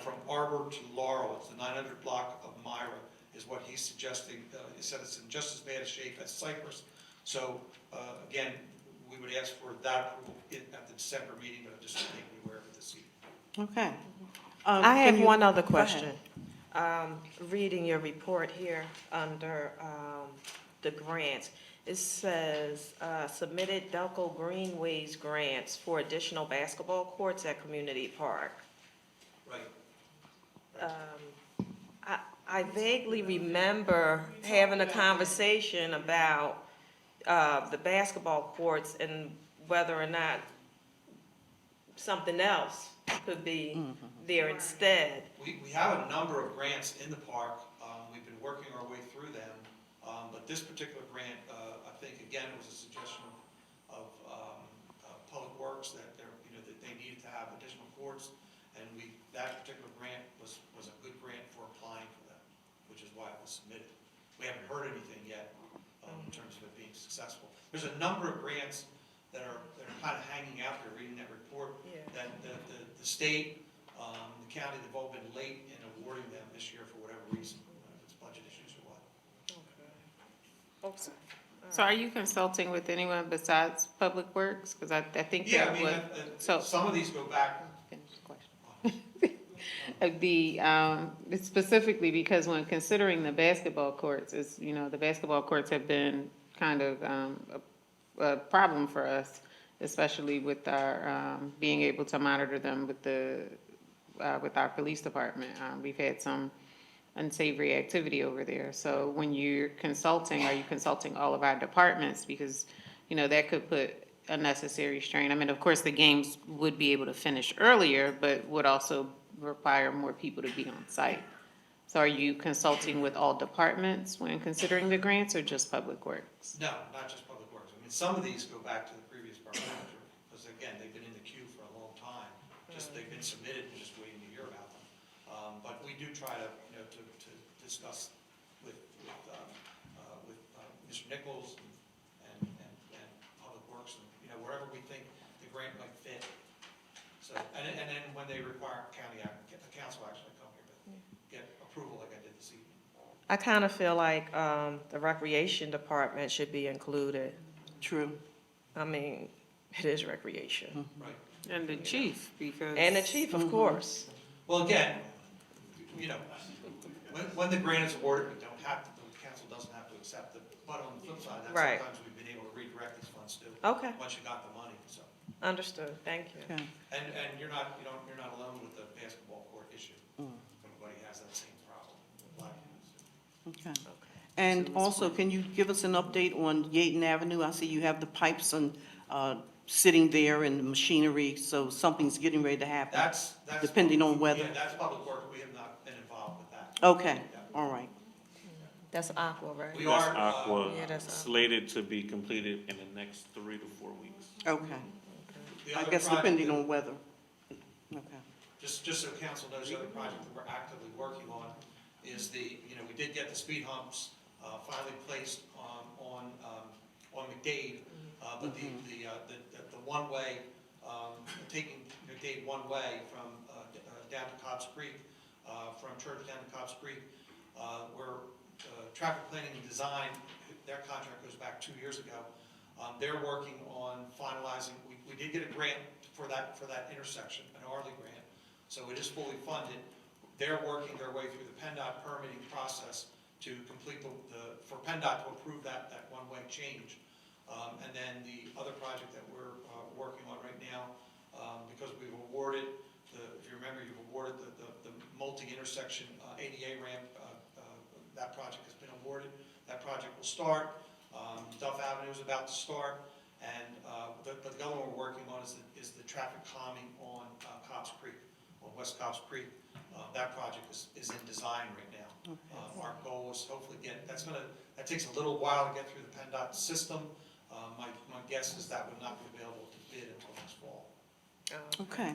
from Arbor to Laurel. It's the 900 block of Myra is what he's suggesting. He said it's in just as bad a shape as Cypress. So again, we would ask for that approval at the December meeting, but just to make you aware of it this evening. Okay. I have Can you- one other Go ahead. question. Reading your report here under the grants, it says submitted Delco Greenways grants for additional basketball courts at Community Park. Right. I vaguely remember having a conversation about the basketball courts and whether or not something else could be there instead. We have a number of grants in the park. We've been working our way through them. But this particular grant, I think, again, it was a suggestion of Public Works that that they needed to have additional courts. And that particular grant was a good grant for applying for that, which is why it was submitted. We haven't heard anything yet in terms of it being successful. There's a number of grants that are kind of hanging out there, reading that report, Yeah. that the state, the county, they've all been late in awarding them this year for whatever reason, if it's budget issues or what. Okay. So are you consulting with anyone besides Public Works? Because I think Yeah, that I mean, would. So some of these go back. finish the question. Specifically because when considering the basketball courts, the basketball courts have been kind of a problem for us, especially with our being able to monitor them with our police department. We've had some unsavory activity over there. So when you're consulting, are you consulting all of our departments? Because, that could put unnecessary strain. I mean, of course, the games would be able to finish earlier, but would also require more people to be on site. So are you consulting with all departments when considering the grants or just Public Works? No, not just Public Works. I mean, some of these go back to the previous borough manager, because again, they've been in the queue for a long time. They've been submitted and just waiting to hear about them. But we do try to, to discuss with Mr. Nichols and Public Works, and, wherever we think the grant might fit. So, and then when they require the council actually come here to get approval like I did this evening. I kind of feel like the recreation department should be included. True. I mean, it is recreation. Right. And the chief, because. And the chief, of course. Well, again, when the grant is awarded, the council doesn't have to accept it. But on the flip side, that's Right. sometimes we've been able to redirect these funds too. Okay. Once you got the money, so. Understood, thank you. Okay. And you're not alone with the basketball court issue. Everybody has that same problem. A lot of you do. Okay. And also, can you give us an update on Yeadon Avenue? I see you have the pipes and sitting there and the machinery, so something's getting ready to happen. That's. Depending on weather. Yeah, that's Public Works. We have not been involved with that. Okay, all right. That's Aqua, right? We That's are, Aqua, Yeah, that's Aqua. slated to be completed in the next 3 to 4 weeks. Okay. the I other guess project depending that- on weather. Okay. Just so council knows, the other project that we're actively working on is we did get the speed humps finally placed on McDade, but the one-way, taking McDade one way from down to Cobb's Creek, from Church down to Cobb's Creek, where traffic planning and design, their contract goes back 2 years ago. They're working on finalizing, we did get a grant for that intersection, an Arley grant, so it is fully funded. They're working their way through the PennDOT permitting process to complete for PennDOT to approve that one-way change. And then the other project that we're working on right now, because we've awarded, if you remember, you've awarded the multi-intersection ADA ramp, that project has been awarded. That project will start. Duff Avenue is about to start. And but the other one we're working on is the traffic calming on Cobb's Creek, on West Cobb's Creek. That project is in design right now. Our goal is hopefully that takes a little while to get through the PennDOT system. My guess is that would not be available to bid until next fall. Okay.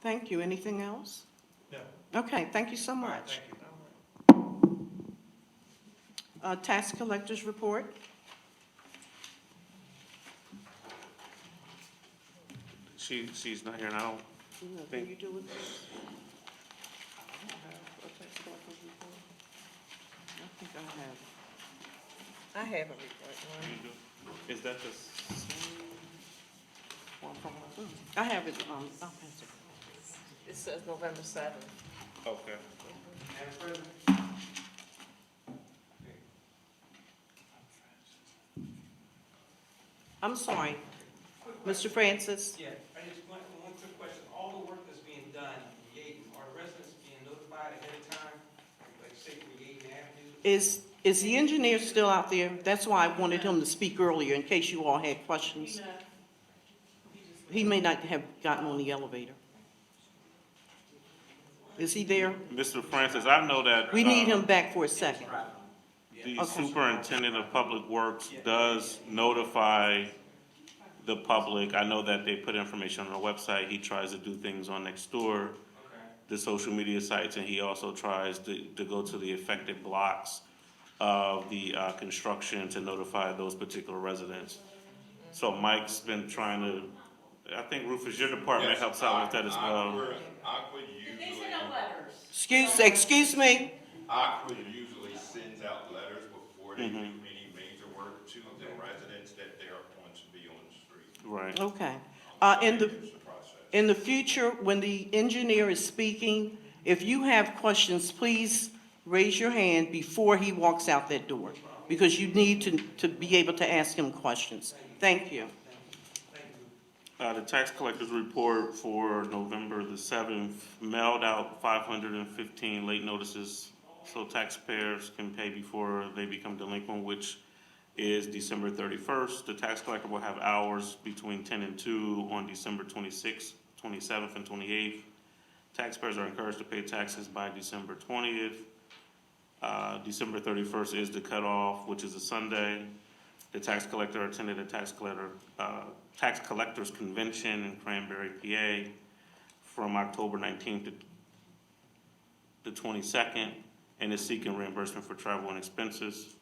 Thank you. Anything else? No. Okay, thank you so All right, much. thank you. Tax collectors report. She's not here, and I don't Can think, you do it? I think I have. I have a report, one. you do. Is that the same one from last? I have it, I'll pass it. It says November 7th. Okay. I'm sorry, Mr. Francis? Yeah, I just, one quick question. All the work that's being done in Yeadon, are the residents being notified ahead of time? Like, say, for Yeadon Avenue? Is the engineer still out there? That's why I wanted him to speak earlier, in case you all had questions. He may not have gotten on the elevator. Is he there? Mr. Francis, I know that. We need him back for a second. The Okay. superintendent of public works does notify the public. I know that they put information on the website. He tries to do things on Nextdoor, the social media sites, and he also tries to go to the affected blocks of the construction to notify those particular residents. So Mike's been trying to, I think Rufus, your department helps out with that as well. Aqua Did they usually, send out letters? Excuse me? Aqua usually sends out letters before they do Mhm. any major work to the residents that they're going to be on the street. Right. Okay. It's the process. In the future, when the engineer is speaking, if you have questions, please raise your hand before he walks out that door, because you need to be able to ask him questions. Thank you. The tax collector's report for November the 7th mailed out 515 late notices so taxpayers can pay before they become delinquent, which is December 31st. The tax collector will have hours between 10 and 2 on December 26th, 27th, and 28th. Taxpayers are encouraged to pay taxes by December 20th. December 31st is the cutoff, which is a Sunday. The tax collector attended a tax collectors convention in Cranberry, PA, from October 19th to the 22nd, and is seeking reimbursement for travel and expenses.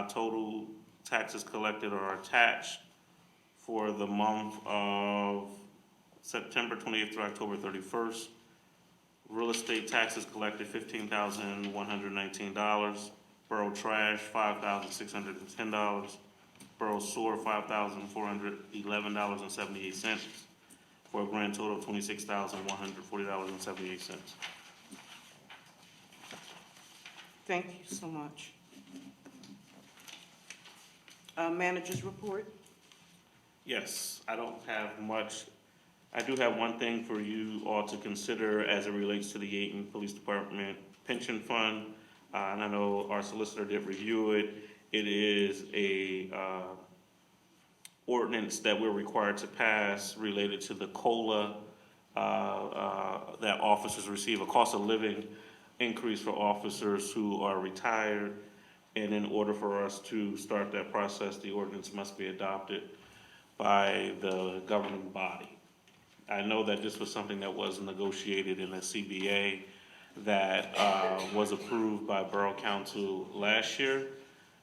Total taxes collected are attached for the month of September 28th through October 31st. Real estate taxes collected $15,119. Borough trash, $5,610. Borough sewer, $5,411.78, for a grand total of $26,140.78. Thank you so much. Manager's report? Yes, I don't have much. I do have one thing for you all to consider as it relates to the Yeadon Police Department pension fund. And I know our solicitor did review it. It is a ordinance that we're required to pass related to the COLA that officers receive, a cost of living increase for officers who are retired. And in order for us to start that process, the ordinance must be adopted by the governing body. I know that this was something that was negotiated in a CBA that was approved by Borough Council last year.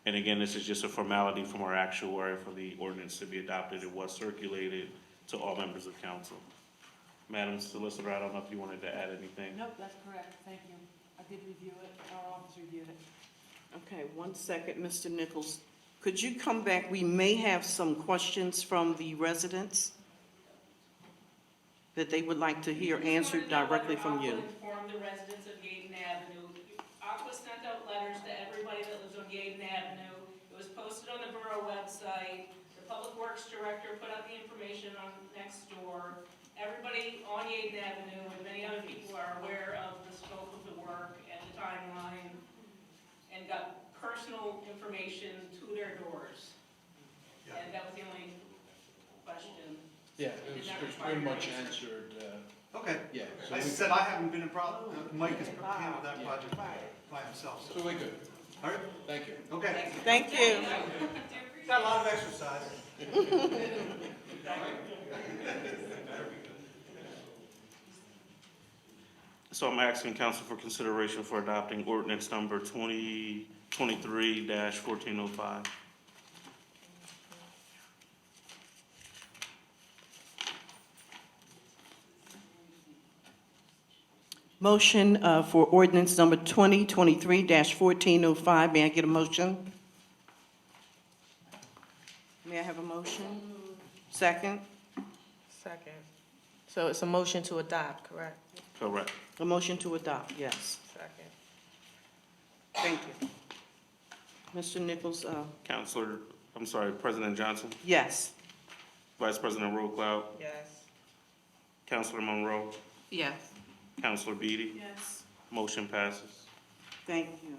And again, this is just a formality from our actuary for the ordinance to be adopted. It was circulated to all members of council. Madam Solicitor, I don't know if you wanted to add anything. Nope, that's correct, thank you. I did review it, our office reviewed it. Okay, 1 second, Mr. Nichols. Could you come back? We may have some questions from the residents that they would like to hear answered directly from you. Aqua informed the residents of Yeadon Avenue. Aqua sent out letters to everybody that lives on Yeadon Avenue. It was posted on the borough website. The Public Works Director put out the information on Nextdoor. Everybody on Yeadon Avenue and many other people are aware of the scope of the work and the timeline, and got personal information to their doors. And that was the only question. Yeah, Did it not was require pretty much an answer. answered Okay. Yeah. As I said, I haven't been involved, Mike has handled that project by himself, so. So we're good. All right, Thank you. okay. Thank you. Got a lot of exercise. So I'm asking council for consideration for adopting ordinance number 2023-1405. Motion for ordinance number 2023-1405. May I get a motion? May I have a motion? Second? Second. So it's a motion to adopt, correct? Correct. A motion to adopt, yes. Second. Thank you. Mr. Nichols, President Johnson, yes. Vice President Rollcloud, Yes. Councilor Monroe, Yes. Councilor Beatty. Yes. Motion passes. Thank you.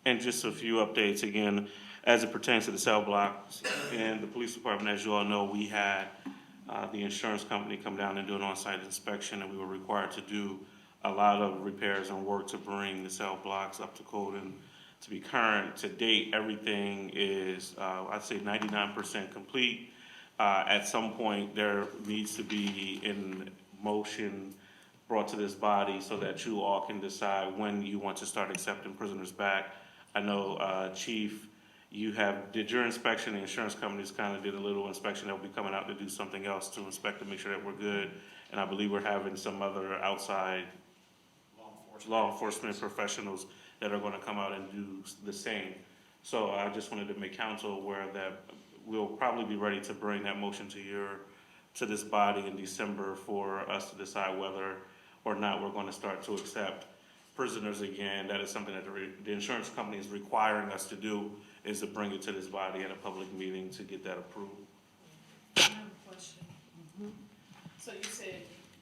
And just a few updates again, as it pertains to the cell blocks and the police department, as you all know, we had the insurance company come down and do an on-site inspection, and we were required to do a lot of repairs and work to bring the cell blocks up to code and to be current. To date, everything is, I'd say 99% complete. At some point, there needs to be in motion brought to this body so that you all can decide when you want to start accepting prisoners back. I know, Chief, did your inspection, the insurance companies kind of did a little inspection, they'll be coming out to do something else to inspect to make sure that we're good. And I believe we're having some other outside law enforcement professionals that are gonna come out and do the same. So I just wanted to make council aware that we'll probably be ready to bring that motion to this body in December for us to decide whether or not we're gonna start to accept prisoners again. That is something that the insurance company is requiring us to do, is to bring it to this body at a public meeting to get that approved. I have a question. So you said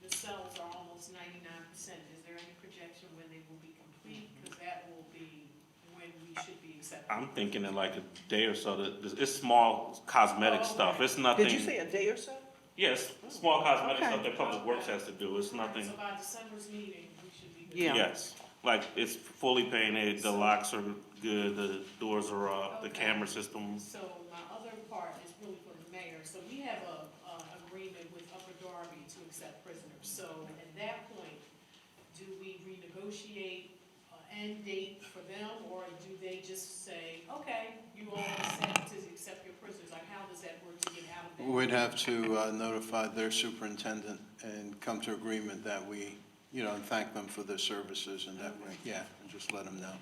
the cells are almost 99%. Is there any projection when they will be complete? Because that will be when we should be accepting. I'm thinking in like a day or so, it's small cosmetic stuff, it's nothing. Did you say a day or so? Yes, small cosmetic Okay. stuff that Public Works has to do, it's nothing. So by December's meeting, we should be good. Yeah. Yes, like it's fully painted, the locks are good, the doors are up, the Okay. camera system. So my other part is really for the mayor. So we have a agreement with Upper Darby to accept prisoners. So at that point, do we renegotiate an end date for them, or do they just say, okay, you all consent to accept your prisoners? Like, how does that work to get out of that? We'd have to notify their superintendent and come to agreement that we, and thank them for their services and that way, yeah, and just let them know.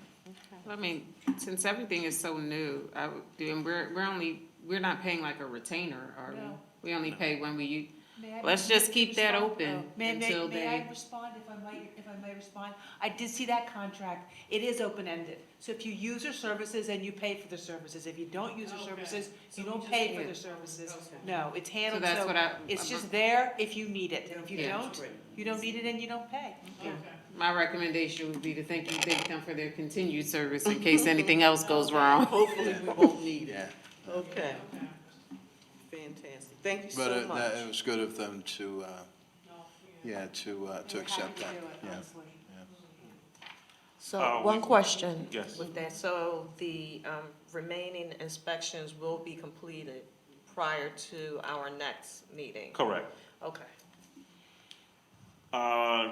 I mean, since everything is so new, and we're not paying like a retainer, are we? No. We only pay when we, May I- let's just keep that respond? open May until May I they, respond, if I may respond? I did see that contract. It is open-ended. So if you use their services, then you pay for the services. If you don't use their Okay. services, So you we don't just pay pay for it. their services. Okay. No, it's handled, that's so what it's just there if you need it. If you Yeah. don't, you don't need it and you don't pay. Okay. my recommendation would be to thank them for their continued service in case anything else goes wrong. Hopefully, we won't need it. Yeah, Okay. Fantastic. Thank you but so it much. was good of them to, to accept that, yeah. So, one question Yes. with that. So the remaining inspections will be completed prior to our next meeting? Correct. Okay.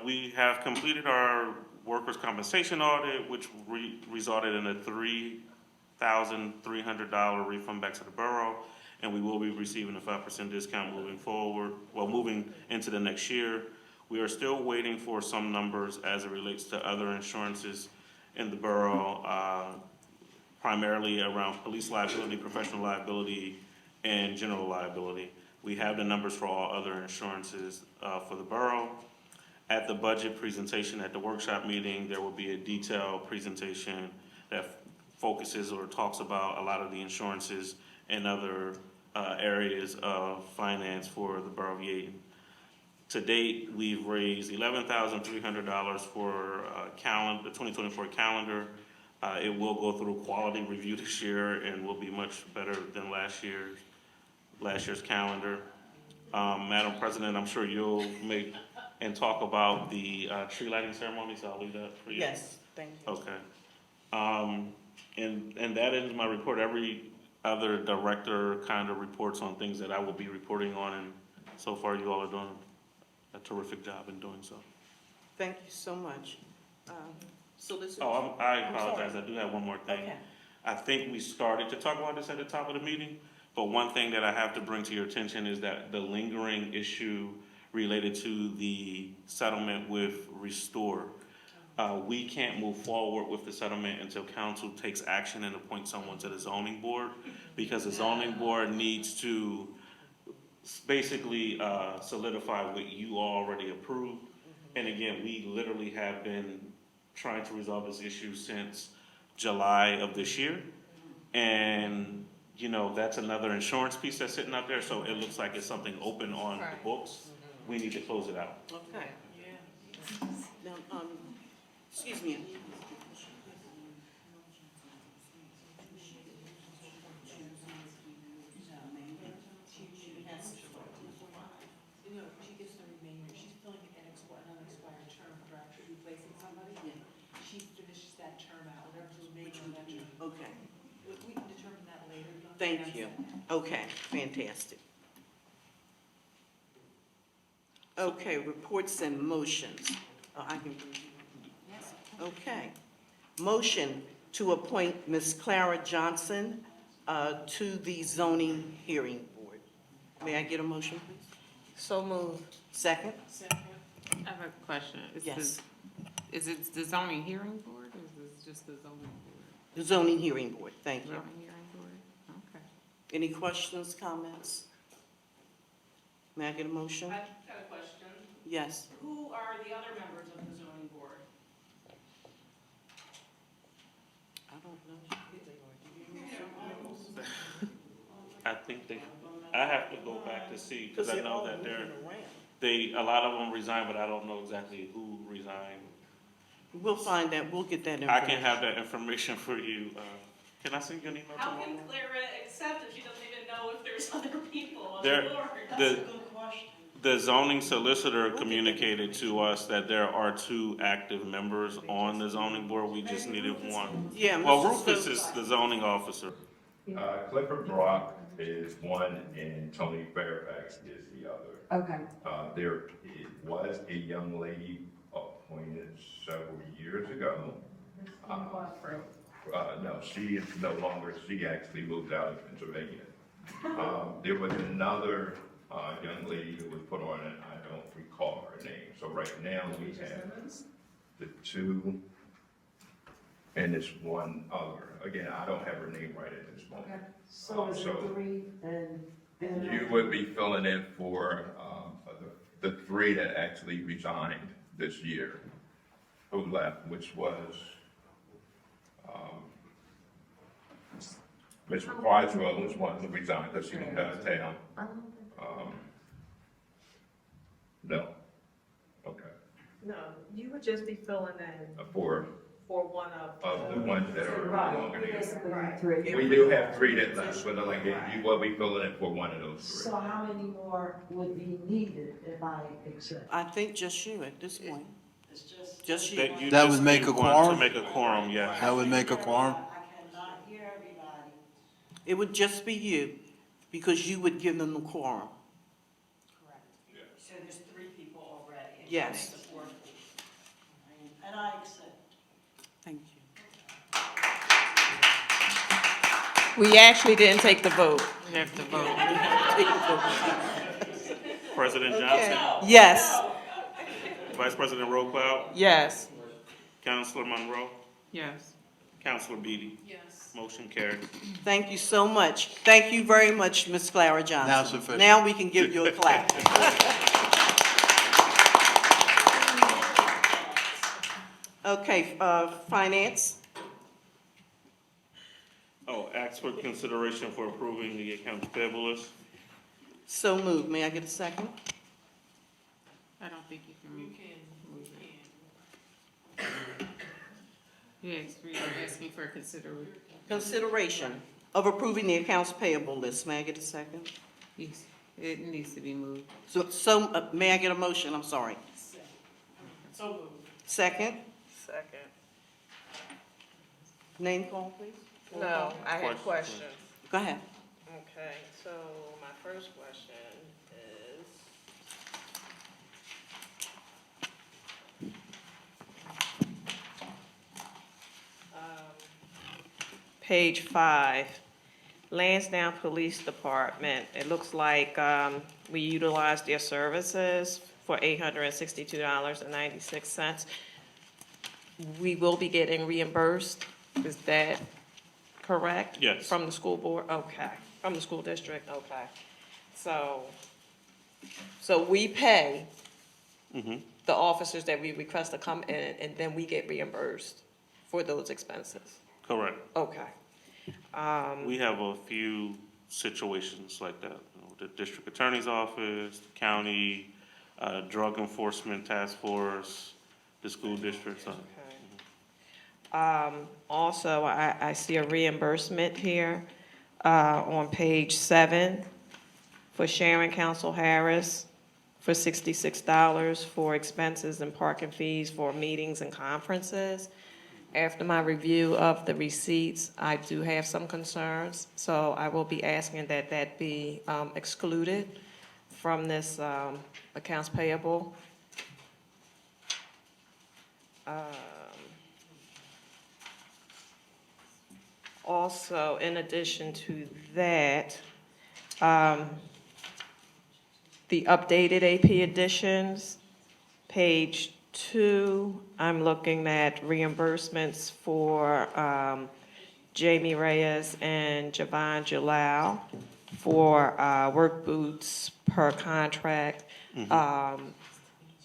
We have completed our workers' compensation audit, which resulted in a $3,300 refund back to the borough, and we will be receiving a 5% discount moving forward, moving into the next year. We are still waiting for some numbers as it relates to other insurances in the borough, primarily around police liability, professional liability, and general liability. We have the numbers for all other insurances for the borough. At the budget presentation at the workshop meeting, there will be a detailed presentation that focuses or talks about a lot of the insurances and other areas of finance for the borough of Yeadon. To date, we've raised $11,300 for the 2024 calendar. It will go through quality review this year and will be much better than last year's calendar. Madam President, I'm sure you'll make and talk about the tree lighting ceremony, so I'll leave that for you. Yes, thank you. Okay. And that ends my report. Every other director kind of reports on things that I will be reporting on, and so far you all are doing a terrific job in doing so. Thank you so much. Solicitor? Oh, I I'm sorry. apologize, I do have one more thing. Okay. I think we started to talk about this at the top of the meeting, but one thing that I have to bring to your attention is that the lingering issue related to the settlement with Restore. We can't move forward with the settlement until council takes action and appoints someone to the zoning board, because the zoning board needs to basically solidify what you already approved. And again, we literally have been trying to resolve this issue since July of this year. And, you know, that's another insurance piece that's sitting out there, so it looks like it's something open on the books. We need to close it out. Okay. Now, excuse me. You know, she gets the remainder, she's filling an unexpired term for actually replacing somebody. She finishes that term out, whatever's remaining on that term. Okay, We can determine that later. You don't thank have to you. answer. Okay, fantastic. Okay, reports and motions. I can. Okay. Motion to appoint Ms. Clara Johnson to the zoning hearing board. May I get a motion, please? So moved. Second? I have a question. Yes. Is it the zoning hearing board, or is this just the zoning board? The zoning hearing board, thank you. Zoning hearing board, okay. Any questions, comments? May I get a motion? I've got a question. Yes. Who are the other members of the zoning board? I don't know who they are. Do you know? I think I have to go back to see, because I they're know all that moving around. a lot of them resigned, but I don't know exactly who resigned. We'll find that, we'll get that I information. can have that information for you. Can I send you an email How tomorrow? can Clara accept if she doesn't even know if there's other people on There- the board? The zoning solicitor communicated to us that there are 2 active members on the zoning board. We just needed one. Yeah, Well, Mr. Rufus Stokes. is the zoning officer. Clifford Brock is one and Tony Fairfax is the other. Okay. There was a young lady appointed several years ago. No, she is no longer, she actually moved out of Pennsylvania. There was another young lady who was put on, and I don't recall her name. So right now we have the 2 and this one other. Again, I don't have her name right at this moment. So is it 3 and then? You would be filling in for the 3 that actually resigned this year, who left, which was Ms. Quadro was one who resigned because she moved out of town. No. Okay. No, you would just be filling in For one of the ones that are no longer here. Right. 3. We do have 3 that left, but like you will be filling in for one of those 3. how many more would be needed if I accept? I think just you at this point. It's just, Just you. That you That just would make need a one quorum? To make a quorum, yes. That would make a quorum? I cannot hear everybody. It would just be you, because you would give them the quorum. Correct. So there's 3 people already. and Yes. the 4th. And I accept. Thank you. We actually didn't take the vote. You have to vote. President Johnson, Yes. Vice President Roquel, Yes. Councilor Monroe, Yes. Councilor Beatty. Yes. Motion carried. Thank you so much. Thank you very much, Ms. Clara Johnson. Now sufficient. Now we can give you a clap. Okay, finance? Oh, ask for consideration for approving the accounts payable list. So moved. May I get a second? I don't think you can move it. You're asking for Consideration of approving the accounts payable list. May I get a second? Yes, it needs to be moved. So, may I get a motion? I'm sorry. So moved. Second, Second. name call, please. No, I had questions. Go ahead. Okay, so my first question is, page 5, Lansdowne Police Department. It looks like we utilized their services for $862.96. We will be getting reimbursed, is that correct? Yes. From the school board, okay, from the school district, okay. So we pay Mm-hmm. the officers that we request to come in, and then we get reimbursed for those expenses? Correct. Okay. We have a few situations like that. The district attorney's office, the county, drug enforcement task force, the school district. So. Also, I see a reimbursement here on page 7 for Sharon Council Harris for $66 for expenses and parking fees for meetings and conferences. After my review of the receipts, I do have some concerns, so I will be asking that that be excluded from this accounts payable. Also, in addition to that, the updated AP additions, page 2, I'm looking at reimbursements for Jamie Reyes and Javon Jalal for work boots per contract.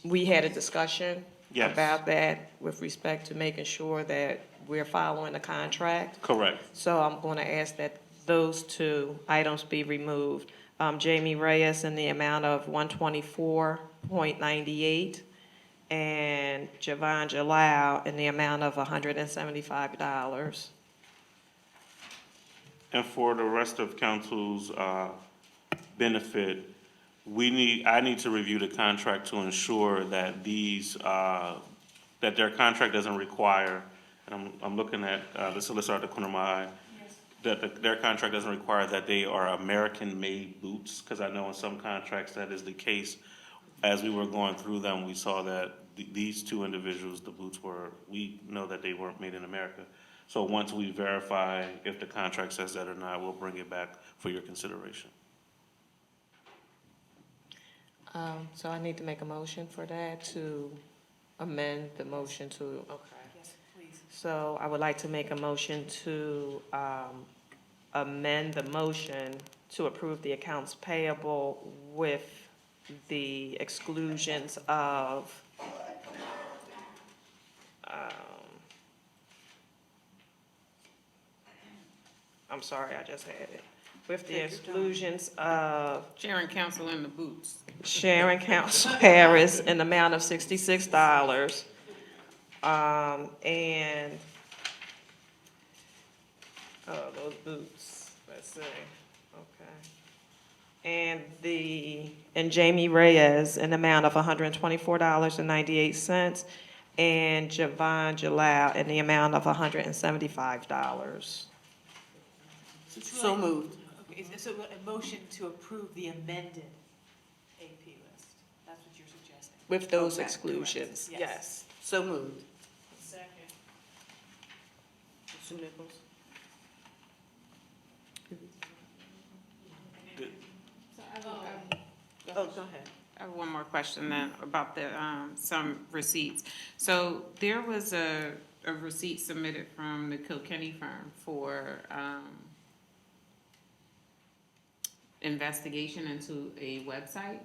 We had a discussion Yes. about that with respect to making sure that we're following the contract. Correct. So I'm going to ask that those 2 items be removed. Jamie Reyes in the amount of $124.98, and Javon Jalal in the amount of $175. And for the rest of council's benefit, I need to review the contract to ensure that that their contract doesn't require, and I'm looking at the solicitor at the corner of my eye, that their contract doesn't require that they are American-made boots, because I know in some contracts that is the case. As we were going through them, we saw that these 2 individuals, the boots we know that they weren't made in America. So once we verify if the contract says that or not, we'll bring it back for your consideration. So I need to make a motion for that, to amend the motion to, okay. Yes, please. So I would like to make a motion to amend the motion to approve the accounts payable with the exclusions of I'm sorry, I just had it. With the exclusions of Sharon Council in the boots. Sharon Council Harris in the amount of $66. And, those boots, let's see, okay. And Jamie Reyes in the amount of $124.98, and Javon Jalal in the amount of $175. So moved. Okay, so a motion to approve the amended AP list, that's what you're suggesting? With those Okay, exclusions, correct. yes. So moved. Second. Mr. Nichols? Oh, go ahead. I have one more question then about the, some receipts. So there was a receipt submitted from the Kilkenny firm for, investigation into a website.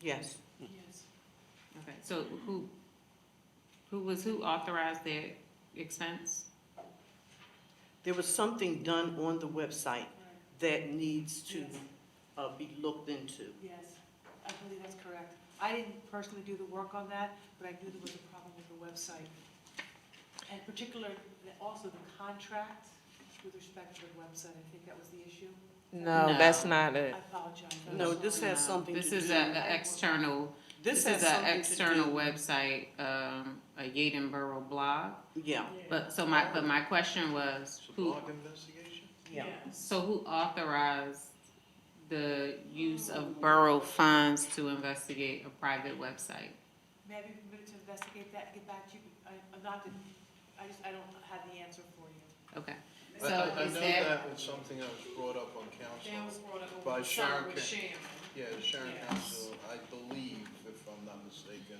Yes. Yes. Okay, so who authorized their expense? There was something done on the website that needs to be looked into. Yes, I believe that's correct. I didn't personally do the work on that, but I knew there was a problem with the website. And particularly, also the contract with respect to the website, I think that was the issue. No, No. that's not I it. apologize. I'm No, sorry. this has something to do. This is an external This has is an something to external do- website, a Yeadon Borough blog. Yeah, But my question was, who, yeah. so who authorized the use of borough funds to investigate a private website? May I be permitted to investigate that and get back to you? I'm not, I don't have the answer for you. Okay. I So is know that, that was something that was brought up on council. That was brought up By over the summer Sharon with Ca- Sharon. Yeah, the Sharon Yes. Council, I believe, if I'm not mistaken,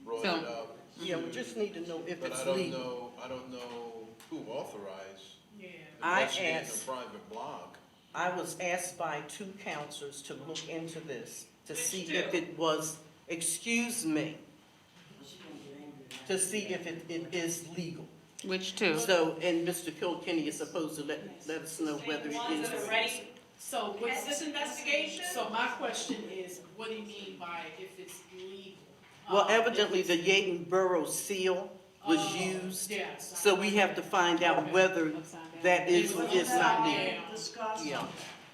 brought So- it up. Yeah, we just need to know if But it's I don't legal. know, I don't know who authorized Yeah. I investigating a asked- private blog. I was asked by 2 counselors to look into this, to see Which if 2? it was, excuse me, to see if it is legal. which two? So, and Mr. Kilkenny is supposed to let us know whether The it ones is. that are ready. So what's this investigation? So my question is, what do you mean by if it's legal? Well, evidently, the Yeadon Borough seal was Oh, used, yes. so we have to find out whether that is or is not legal. Discuss. Yeah.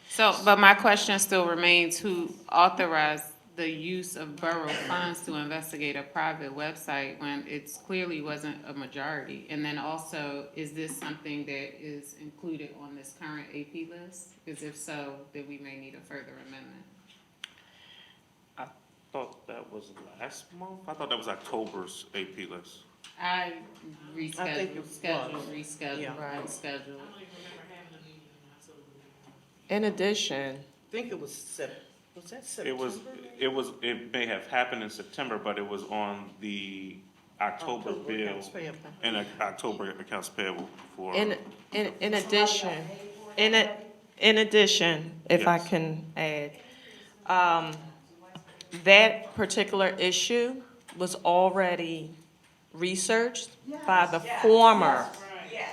So, but my question still remains, who authorized the use of borough funds to investigate a private website when it clearly wasn't a majority? And then also, is this something that is included on this current AP list? Because if so, then we may need a further amendment. I thought that was last month. I thought that was October's AP list. I think rescheduled, it was. rescheduled, Yeah. rescheduled. I don't even remember having a meeting in October. In addition, I think it was was that It September? was, it may have happened in September, but it was on the October bill accounts payable. and October accounts payable for. in addition, in addition, if I Yes. can add, that particular issue was already researched by the former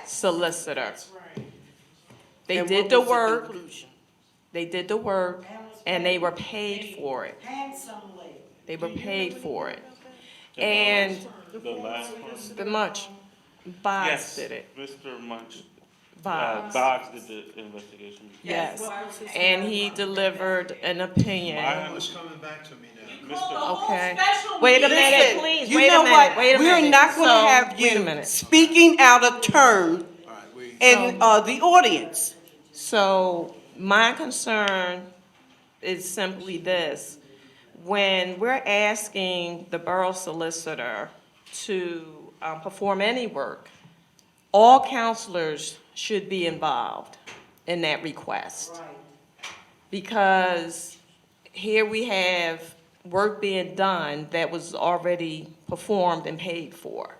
solicitor. They And did what the was work, conclusion? they did the work, and they were paid for it. Handsomely. They were paid for it. And The last one. the much, Boggs Yes, did it, Mr. Munch, Boggs, Boggs did the investigation. yes. And he delivered an opinion. My It's coming back to me now. You called a whole Okay. special Wait a meeting. minute, Listen, please, you wait a know minute, what? wait a minute. We're not gonna So, have wait a you minute. speaking out of turn All right, we, in, the audience. So my concern is simply this. When we're asking the borough solicitor to perform any work, all counselors should be involved in that request. Because here we have work being done that was already performed and paid for.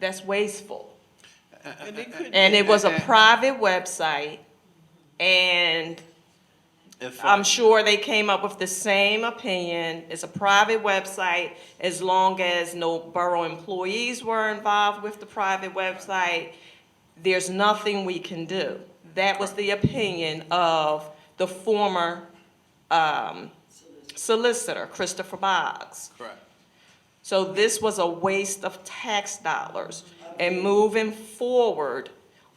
That's wasteful. And it was a private website, and if I'm sure they came up with the same opinion. It's a private website, as long as no borough employees were involved with the private website, there's nothing we can do. That was the opinion of the former solicitor, Christopher Boggs. correct. So this was a waste of tax dollars. And moving forward,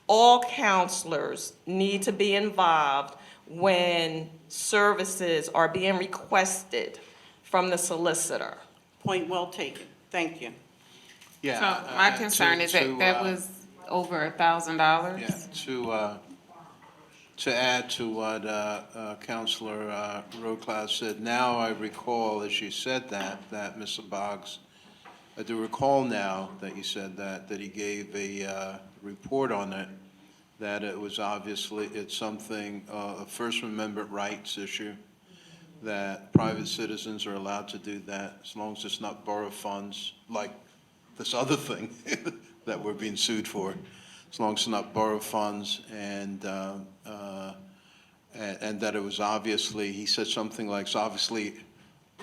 all counselors need to be involved when services are being requested from the solicitor. Point well taken. Thank you. Yeah. So my concern is that that to, was over $1,000. Yeah, to add to what Counselor Rocklaw said, now I recall, as you said that Mr. Boggs, I do recall now that you said that he gave a report on it, that it was obviously, it's something, a First Amendment rights issue, that private citizens are allowed to do that as long as it's not borough funds, like this other thing that we're being sued for, as long as it's not borough funds, and that it was obviously, he said something like, it's obviously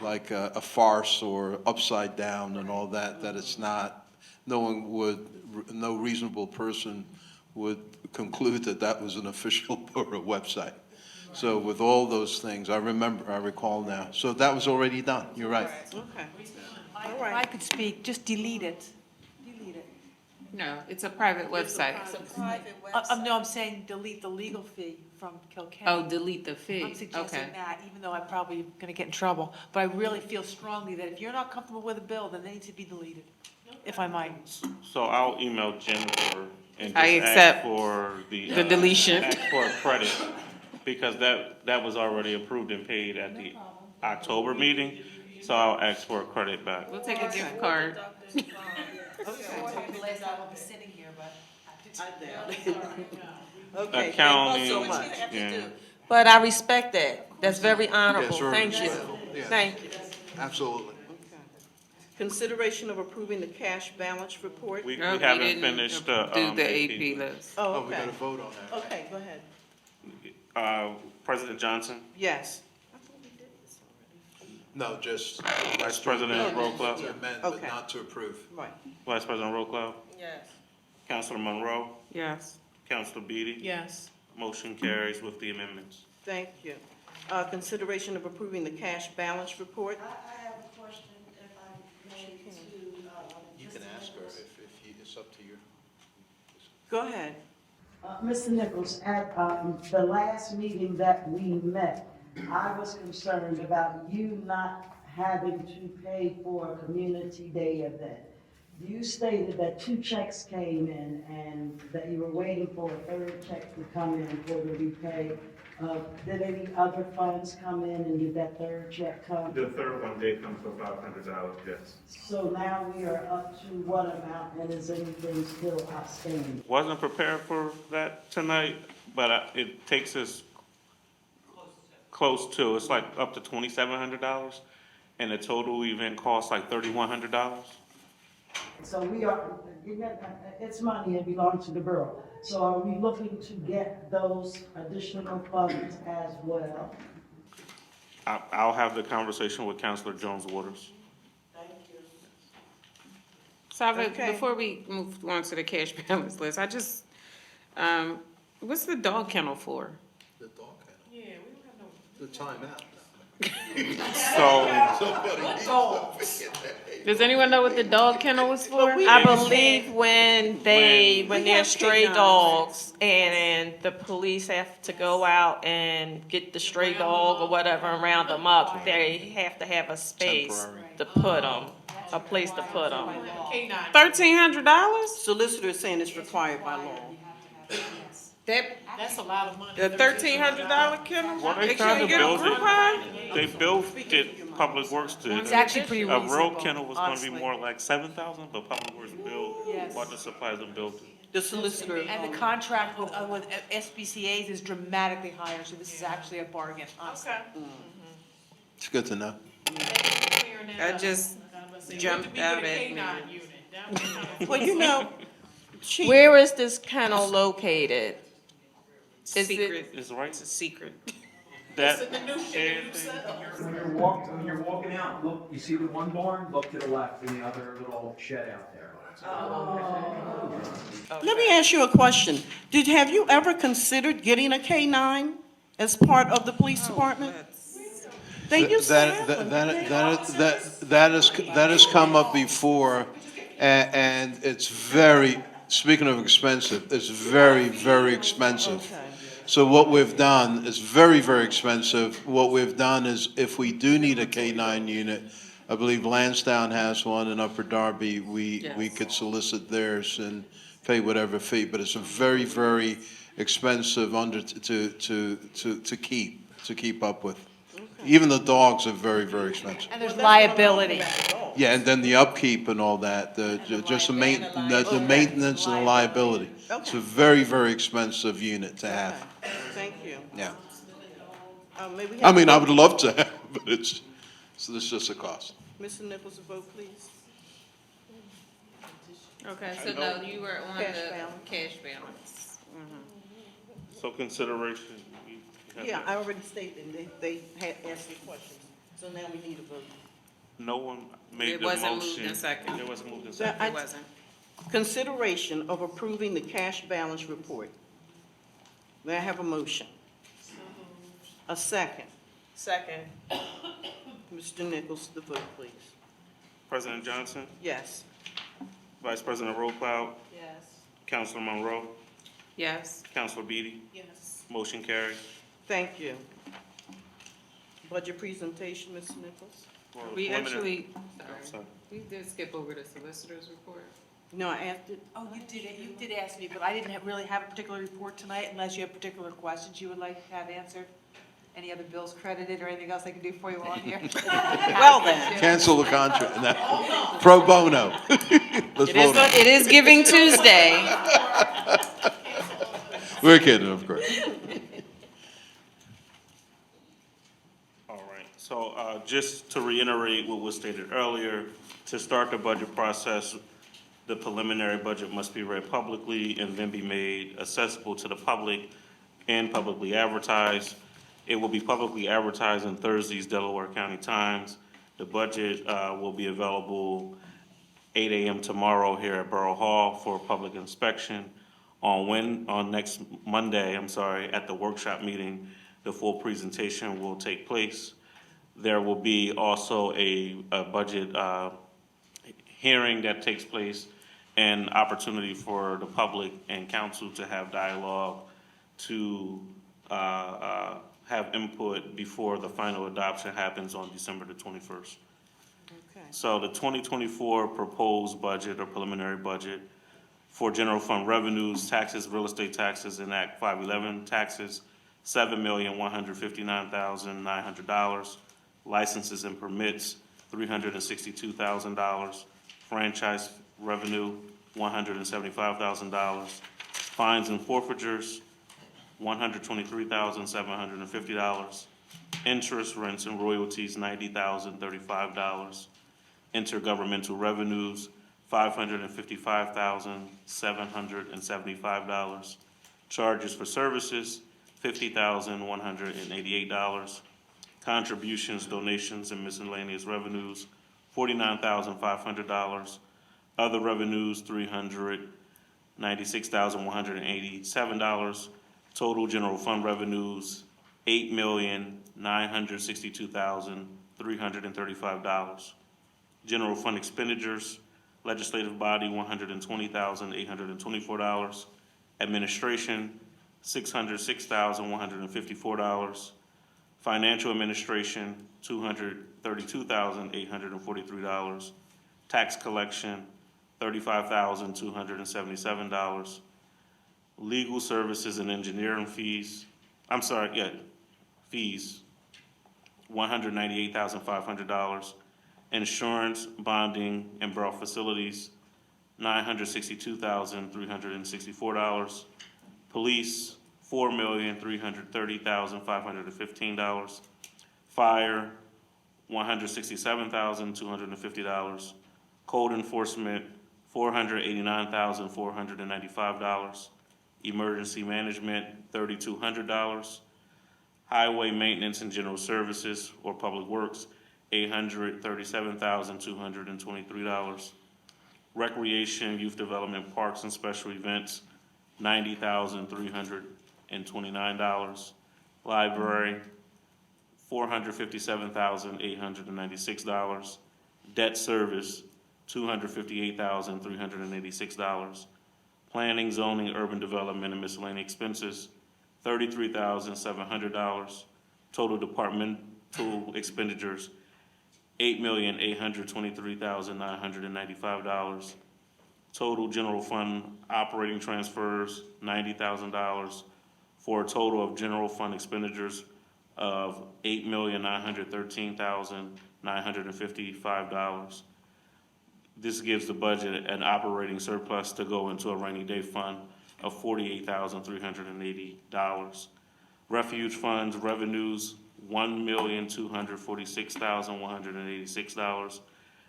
like a farce or upside down and all that, that it's not, no reasonable person would conclude that that was an official borough website. So with all those things, I recall now. So that was already done, you're right. Okay. If I could speak, just delete it. Delete it. No, it's a private website. It's a private website. No, I'm saying delete the legal fee from Kilkenny. Oh, delete the fee. I'm suggesting Okay. that, even though I'm probably gonna get in trouble. But I really feel strongly that if you're not comfortable with a bill, then they need to be deleted, if I might. So I'll email Jennifer and I just ask accept for the. the deletion. Ask for a credit, because that was already approved and paid at the October meeting, so I'll ask for a credit back. We'll take a gift card. The last time I'll be sitting here, but. I doubt it. Okay, Accounting, thank you so much. yeah. But I respect that. That's very Yes, honorable. very Thank you. respectful. Yes. Thank you. Absolutely. Okay. Consideration of approving the cash balance report. We No, we haven't didn't finished do the AP. AP list. Oh, Oh, we okay. got to vote on that. Okay, go ahead. President Johnson, Yes. No, just. Vice President Roquel, To amend, but Okay. not to approve. Right. Vice President Roquel, Yes. Councilor Monroe, Yes. Councilor Beatty. Yes. Motion carries with the amendments. Thank you. Consideration of approving the cash balance report. I have a question, if I may, to, You can ask her if it's up to you. Go ahead. Mr. Nichols, at the last meeting that we met, I was concerned about you not having to pay for a community day event. You stated that 2 checks came in and that you were waiting for a 3rd check to come in for the repay. Did any other funds come in and did that 3rd check come? The third one did come for $500, yes. So now we are up to what amount and is anything still outstanding? Wasn't prepared for that tonight, but it takes us close to, it's like up to $2,700, and the total event costs like $3,100. So we are, it's money, it belongs to the borough. So are we looking to get those additional funds as well? I'll have the conversation with Councilor Jones Waters. Sava, Okay. before we move on to the cash balance list, I just, what's the dog kennel for? The dog kennel. Yeah, we don't have no. The timeout. So, Does anyone know what the dog kennel was for? I believe when they're have stray canines. dogs and the police have to go out and get the stray dog or whatever and round them up, they have to have a space Temporary. to put them, a place to put them. K-9. $1,300? Solicitor is saying it's required by law. That, That's a lot of money. the $1,300 kennel? well, they They tried couldn't to get a build group home? it, they built it, Public Works did. It's actually pretty A reasonable. real kennel was gonna be honestly. more like 7,000, but Public Works built, Yes. bought the supplies and built it. The solicitor. And the contract with SBCA's is dramatically higher, so this is actually a bargain, honestly. Okay. It's good to know. Clearing that I up. just Wait jumped till we out get a at K-9 me. unit. That would be kind of- Well, you know, Chief. Where is this kennel located? Is it- Secret. It's right, It's a secret. that, It's a minutia, you said. When you're walking out, look, you see the one barn, look to the left, and the other little shed out there. Let me ask you a question. Have you ever considered getting a K-9 as part of the police department? They used to have them. That has come up before, and it's very, speaking of expensive, it's very, very expensive. Okay. So what we've done is very, very expensive. What we've done is, if we do need a K-9 unit, I believe Lansdowne has one in Upper Darby, we could solicit theirs and pay whatever fee, but it's a very, very expensive to keep up with. Even the dogs are very, very expensive. And there's liability. Yeah, and then the upkeep and all that, just the maintenance and the liability. It's a very, very expensive unit to have, Thank you. yeah. May we have I mean, a I vote? would love to have, but it's just a cost. Mr. Nichols, a vote, please. Okay, so no, you were on Cash the balance. cash balance. so consideration. you have Yeah, to- I already stated, they had asked the questions, so now we need a vote. No one made It the motion. wasn't moved and seconded. It wasn't moved and So seconded. It wasn't. Consideration of approving the cash balance report. May I have a motion? A second. Second. Mr. Nichols, the vote, please. President Johnson, Yes. Vice President Roquel, Yes. Counselor Monroe, Yes. Counselor Beatty, Yes. motion carries. Thank you. Budget presentation, Ms. Nichols? For We preliminary- actually, sorry. we did skip over the solicitor's report. No, I asked it. Oh, you did ask me, but I didn't really have a particular report tonight unless you have particular questions you would like to have answered. Any other bills credited or anything else I can do for you on here? Well then, Cancel the contract. No. Pro bono. Let's vote on it. It is Giving Tuesday. We're kidding, of course. All right, so just to reiterate what was stated earlier, to start the budget process, the preliminary budget must be read publicly and then be made accessible to the public and publicly advertised. It will be publicly advertised in Thursday's Delaware County Times. The budget will be available 8 a.m. tomorrow here at Borough Hall for public inspection. On next Monday, at the workshop meeting, the full presentation will take place. There will be also a budget hearing that takes place and opportunity for the public and council to have dialogue, to have input before the final adoption happens on December the 21st. okay. So the 2024 proposed budget or preliminary budget for general fund revenues, taxes, real estate taxes, and Act 511 taxes, $7,159,900. Licenses and permits, $362,000. Franchise revenue, $175,000. Fines and forfeitures, $123,750. Interest, rents, and royalties, $90,035. Intergovernmental revenues, $555,775. Charges for services, $50,188. Contributions, donations, and miscellaneous revenues, $49,500. Other revenues, $396,187. Total general fund revenues, $8,962,335. General fund expenditures, legislative body, $120,824. Administration, $606,154. Financial administration, $232,843. Tax collection, $35,277. Legal services and engineering fees, fees, $198,500. Insurance, bonding, and borough facilities, $962,364. Police, $4,330,515. Fire, $167,250. Code enforcement, $489,495. Emergency management, $3,200. Highway maintenance and general services or public works, $837,223. Recreation, youth development, parks and special events, $90,329. Library, $457,896. Debt service, $258,386. Planning, zoning, urban development, and miscellaneous expenses, $33,700. Total departmental expenditures, $8,823,995. Total general fund operating transfers, $90,000, for a total of general fund expenditures of $8,913,955. This gives the budget an operating surplus to go into a rainy day fund of $48,380. Refuge funds revenues, $1,246,186.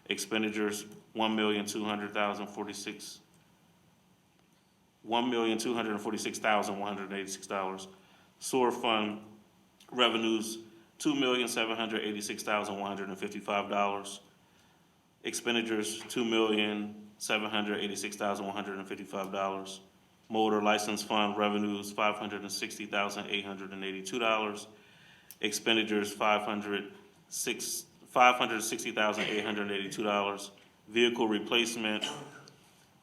Expenditures, $1,246,186. Sewer fund revenues, $2,786,155. Expenditures, $2,786,155. Motor license fund revenues, $560,882. Expenditures, $560,882. Vehicle replacement,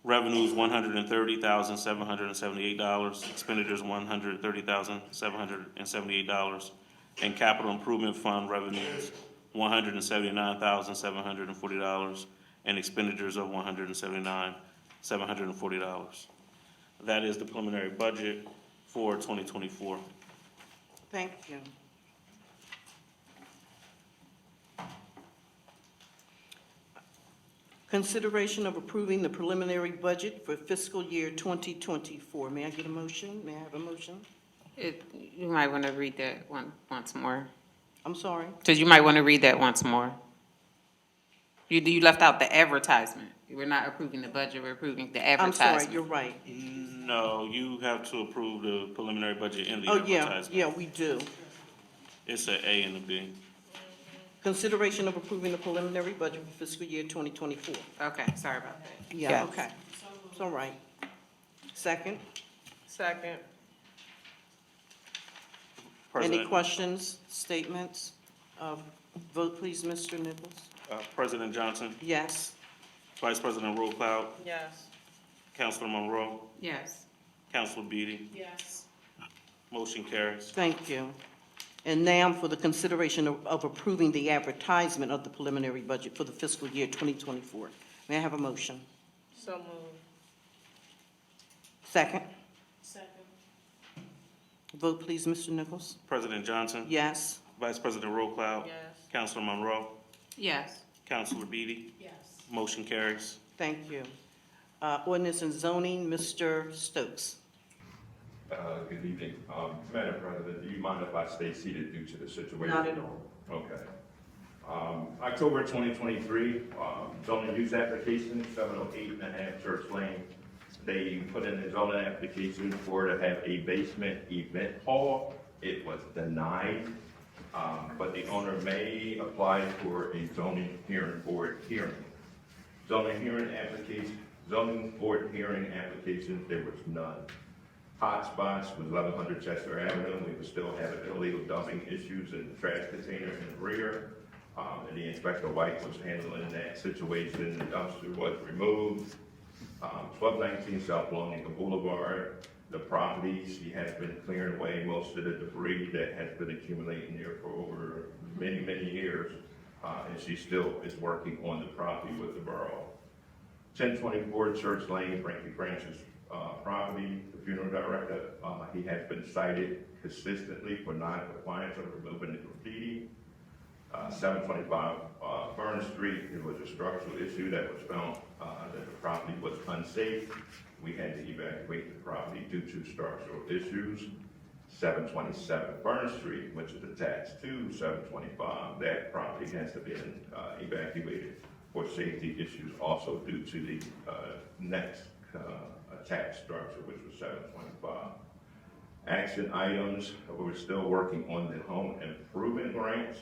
Revenues, $130,778. Expenditures, $130,778. And capital improvement fund revenues, $179,740. And expenditures of $179,740. That is the preliminary budget for 2024. Thank you. Consideration of approving the preliminary budget for fiscal year 2024. May I get a motion? May I have a motion? You might want to read that once more. I'm sorry? Because you might want to read that once more. You left out the advertisement. We're not approving the budget, we're approving the I'm advertisement. sorry, you're right. No, you have to approve the preliminary budget in the Oh, yeah, advertisement. yeah, we do. It's a A and a B. Consideration of approving the preliminary budget for fiscal year 2024. Okay, sorry about that. Yeah, Yes. okay. It's all right. Second, Second. any President, questions, statements? Vote please, Mr. Nichols. President Johnson, Yes. Vice President Rollcloud, Yes. Councilor Monroe, Yes. Councilor Beatty. Yes. Motion carries. Thank you. And now for the consideration of approving the advertisement of the preliminary budget for the fiscal year 2024. May I have a motion? So moved. Second, Second. vote please, Mr. Nichols. President Johnson, Yes. Vice President Rollcloud, Yes. Councilor Monroe, Yes. Councilor Beatty. Yes. Motion carries. Thank you. Ordinance and zoning, Mr. Stokes. Good evening. Madam President, do you mind if I stay seated due to the situation? Not at all. Okay. October 2023, zoning use application, 708 and a half Church Lane. They put in a zoning application for to have a basement event hall. It was denied, but the owner may apply for a zoning hearing board hearing. Zoning board hearing applications, there was none. Hotspots was 1100 Chester Avenue. We were still having illegal dumping issues in the trash container in the rear. And the Inspector White was handling that situation. The dumpster was removed. 1219 South Loninga Boulevard, the property, she has been clearing away most of the debris that has been accumulating there for over many, many years. And she still is working on the property with the borough. 1024 Church Lane, Frankie Branch's property, the funeral director, he has been cited consistently for non-compliance of removing the graffiti. 725 Fern Street, there was a structural issue that was found that the property was unsafe. We had to evacuate the property due to structural issues. 727 Fern Street, which is attached to 725, that property has to be evacuated for safety issues, also due to the next attached structure, which was 725. Action items, we're still working on the home improvement grants.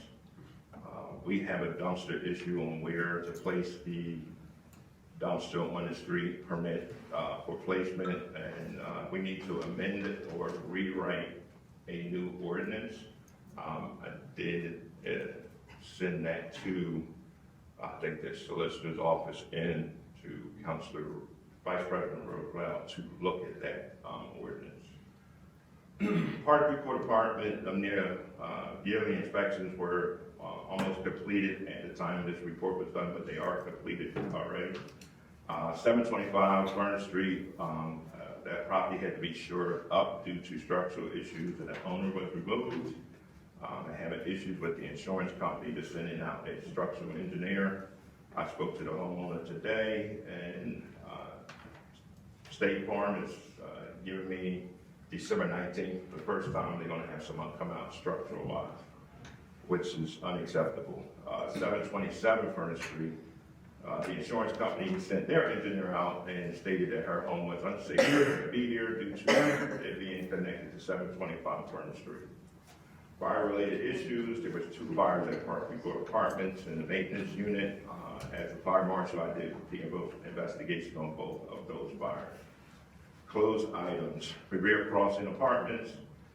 We have a dumpster issue on where to place the dumpster on the street permit for placement, and we need to amend it or rewrite a new ordinance. I did send that to, I think, the solicitor's office and to Councilor Vice President Roquel to look at that ordinance. Park Report Department, yearly inspections were almost completed at the time this report was done, but they are completed already. 725 Fern Street, that property had to be shored up due to structural issues, and the owner was removed. Having issues with the insurance company to sending out a structural engineer. I spoke to the homeowner today, and State Farm is giving me December 19th, the first time they're gonna have someone come out structural wise, which is unacceptable. 727 Furnace Street, the insurance company sent their engineer out and stated that her home was unsafe to be here due to it being connected to 725 Furnace Street. Fire-related issues, there was 2 fires at Park Report Apartments and the maintenance unit. As a fire marshal, I did the investigation on both of those fires. Closed items, Revere Crossing Apartments,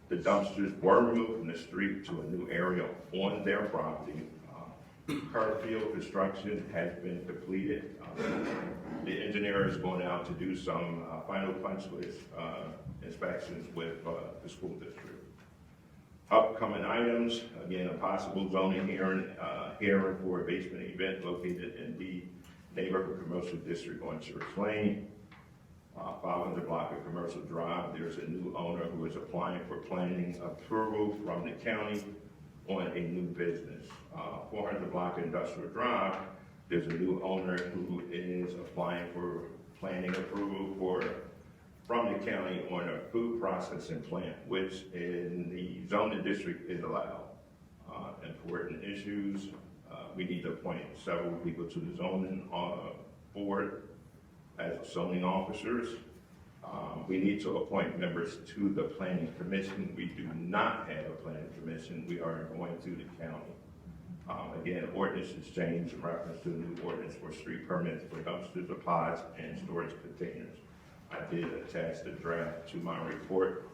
the dumpsters were removed from the street to a new area on their property. Current field construction has been completed. The engineer is going out to do some final punch list inspections with the school district. Upcoming items, again, a possible zoning hearing for a basement event located in the neighborhood commercial district on Church Lane. 500 block of Commercial Drive, there's a new owner who is applying for planning approval from the county on a new business. 400 block Industrial Drive, there's a new owner who is applying for planning approval from the county on a food processing plant, which in the zoning district is allowed. Important issues, we need to appoint several people to the zoning board as zoning officers. We need to appoint members to the planning commission. We do not have a planning commission. We are going to the county. Again, ordinances change in reference to the new ordinance for street permits for dumpsters, pods, and storage containers. I did attach the draft to my report.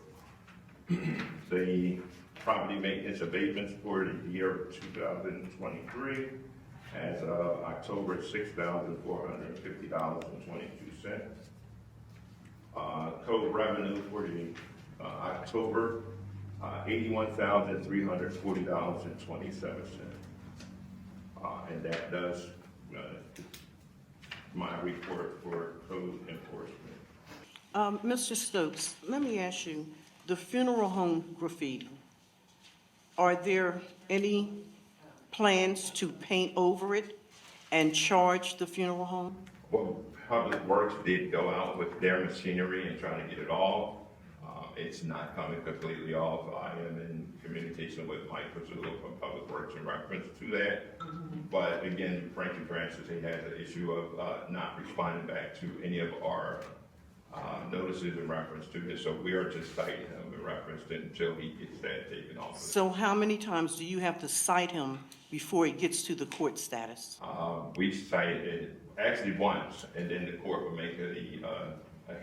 The property maintenance abatements for the year of 2023 as of October, $6,450.22. Code revenue for the October, $81,340.27. And that does my report for code enforcement. Mr. Stokes, let me ask you, the funeral home graffiti, are there any plans to paint over it and charge the funeral home? Well, Public Works did go out with their machinery and trying to get it off. It's not coming completely off. I am in communication with Mike Pizzulo from Public Works in reference to that. But again, Frankie Francis, he has an issue of not responding back to any of our notices in reference to this. So we are just citing him in reference to until he gets that taken off. So how many times do you have to cite him before it gets to the court status? We cited actually once, and then the court would make a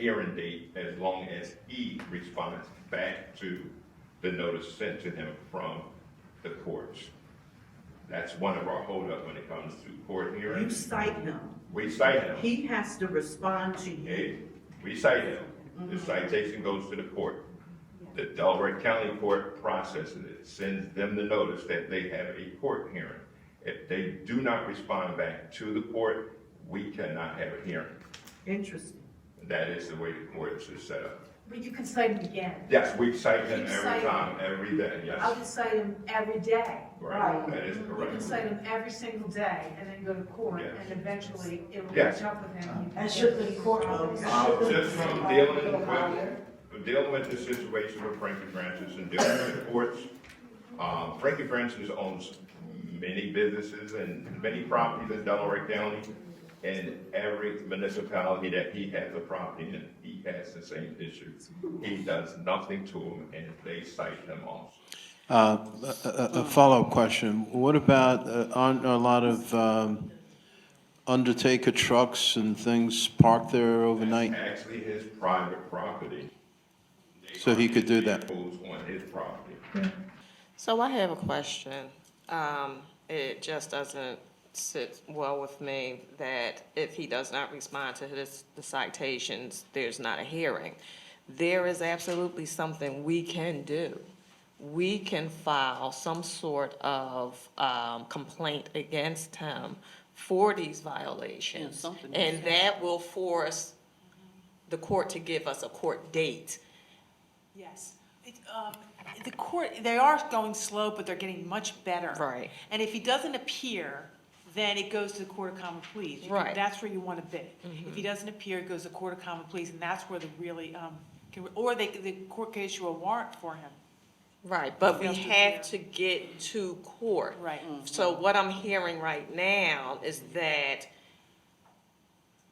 hearing date as long as he responds back to the notice sent to him from the courts. That's one of our holdup when it comes to court You hearings. cite him. We cite him. He has to respond to you. We cite him. The citation goes to the court. The Delaware County Court processes it, sends them the notice that they have a court hearing. If they do not respond back to the court, we cannot have a hearing. Interesting. That is the way the courts is set up. But you can cite him again. Yes, we cite him You every cite him. time, every day, I yes. would cite him every day. Right, that is You can correct. cite him every single day and then go to court, Yes. and eventually it'll Yes. catch up with him. And should the court, Just from dealing with the situation with Frankie Francis and dealing with the courts, Frankie Francis owns many businesses and many properties in Delaware County. And every municipality that he has a property in, he has the same issue. He does nothing to them, and they cite him off. A follow-up question. What about, aren't a lot of undertaker trucks and things parked there overnight? It's actually his private property. So he could do that? Vehicles on his property. So I have a question. It just doesn't sit well with me that if he does not respond to the citations, there's not a hearing. There is absolutely something we can do. We can file some sort of complaint against him for these violations. Yeah, something. And that will force the court to give us a court date. Yes. The court, they are going slow, but they're getting much better. Right. And if he doesn't appear, then it goes to the Court of Common Pleas. Right. That's where you want to be. If he doesn't appear, it goes to the Court of Common Pleas, and that's where the really, the court can issue a warrant for him. Right, but we Fails to have appear. to get to court. Right. So what I'm hearing right now is that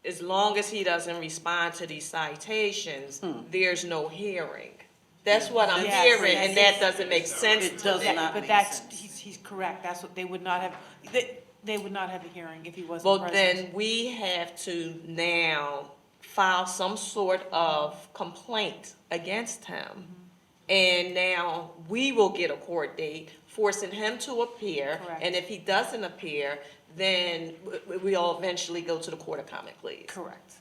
as long as he doesn't respond to these citations, there's no hearing. That's what I'm Yes, hearing, yes, and that yes. doesn't make sense It to does me. not But make that's, sense. he's correct. That's what, they would not have, they would not have a hearing if he wasn't Well, present. then we have to now file some sort of complaint against him. And now we will get a court date forcing him to appear. Correct. And if he doesn't appear, then we'll eventually go to the court of common pleas. Correct.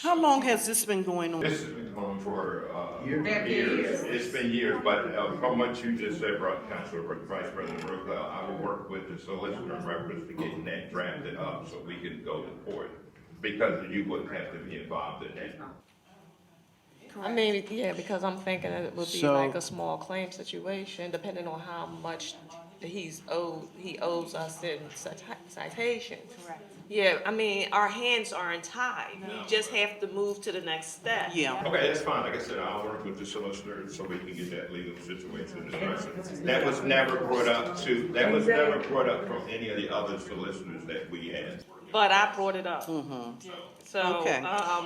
How long has this been going on? This has been going for years. It's been years, but from what you just said, Councilor Vice President Brooklyn, I will work with the solicitor in reference to getting that drafted up so we can go to court, because you wouldn't have to be involved in that. I mean, yeah, because I'm thinking it would be So- like a small claim situation, depending on how much he owes us in citations. Correct. Yeah, I mean, our hands aren't tied. We just have to move to the next step. Yeah. Okay, that's fine. Like I said, I'll work with the solicitor so we can get that legal situation addressed. That was never brought up from any of the other solicitors that we had. But I brought it up. So, Okay.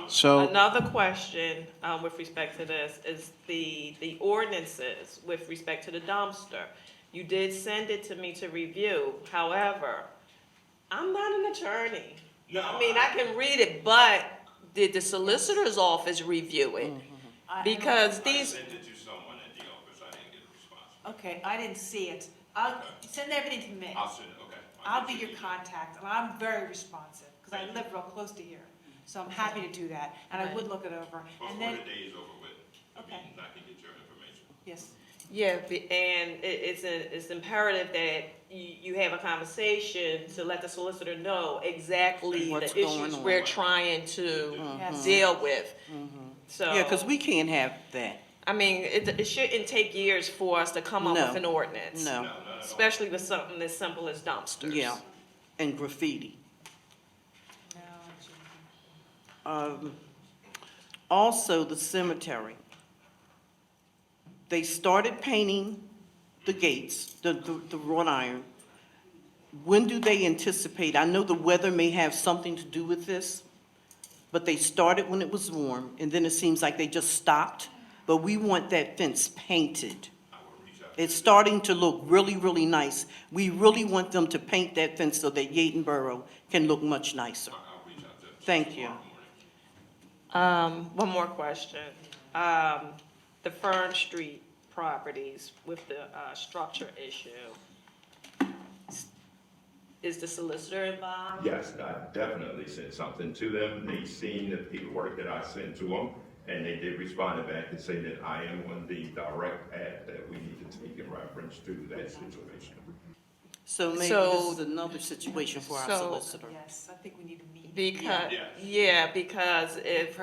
So- another question, with respect to this is the ordinances with respect to the dumpster. You did send it to me to review, however, I'm not an attorney. I mean, I can read it, but did the solicitor's office review it? Because these, sent it to someone at the office. I didn't get a response. Okay, I didn't see it. I'll send everything to me. I'll send it, okay. I'll be your contact, and I'm very responsive, because I live real close to here. So I'm happy to do that, and I would look it over. And Before then, the day is over with, I Okay. mean, I can get your information. yes, yeah, and it's imperative that you have a conversation to let the solicitor know exactly the What's going issues on. we're trying to Yes. deal with. So. Yeah, because we can't have that. I mean, it shouldn't take years for us to come up No. with an ordinance. No. Especially with something as simple as dumpsters. Yeah. And graffiti. Also, the cemetery. They started painting the gates, the wrought iron. When do they anticipate? I know the weather may have something to do with this, but they started when it was warm, and then it seems like they just stopped. But we want that fence painted. It's starting to look really, really nice. We really want them to paint that fence so that Yeadon Borough can look much nicer. Thank you. One more question. The Fern Street properties with the, structure issue. Is the solicitor involved? Yes, I definitely sent something to them. They seen the paperwork that I sent to them, and they did respond back and say that I am on the direct path that we need to take in reference to that situation. So maybe So- this is another situation for our so- solicitor. yes, I think we need to meet. Because, Yeah. yeah, because if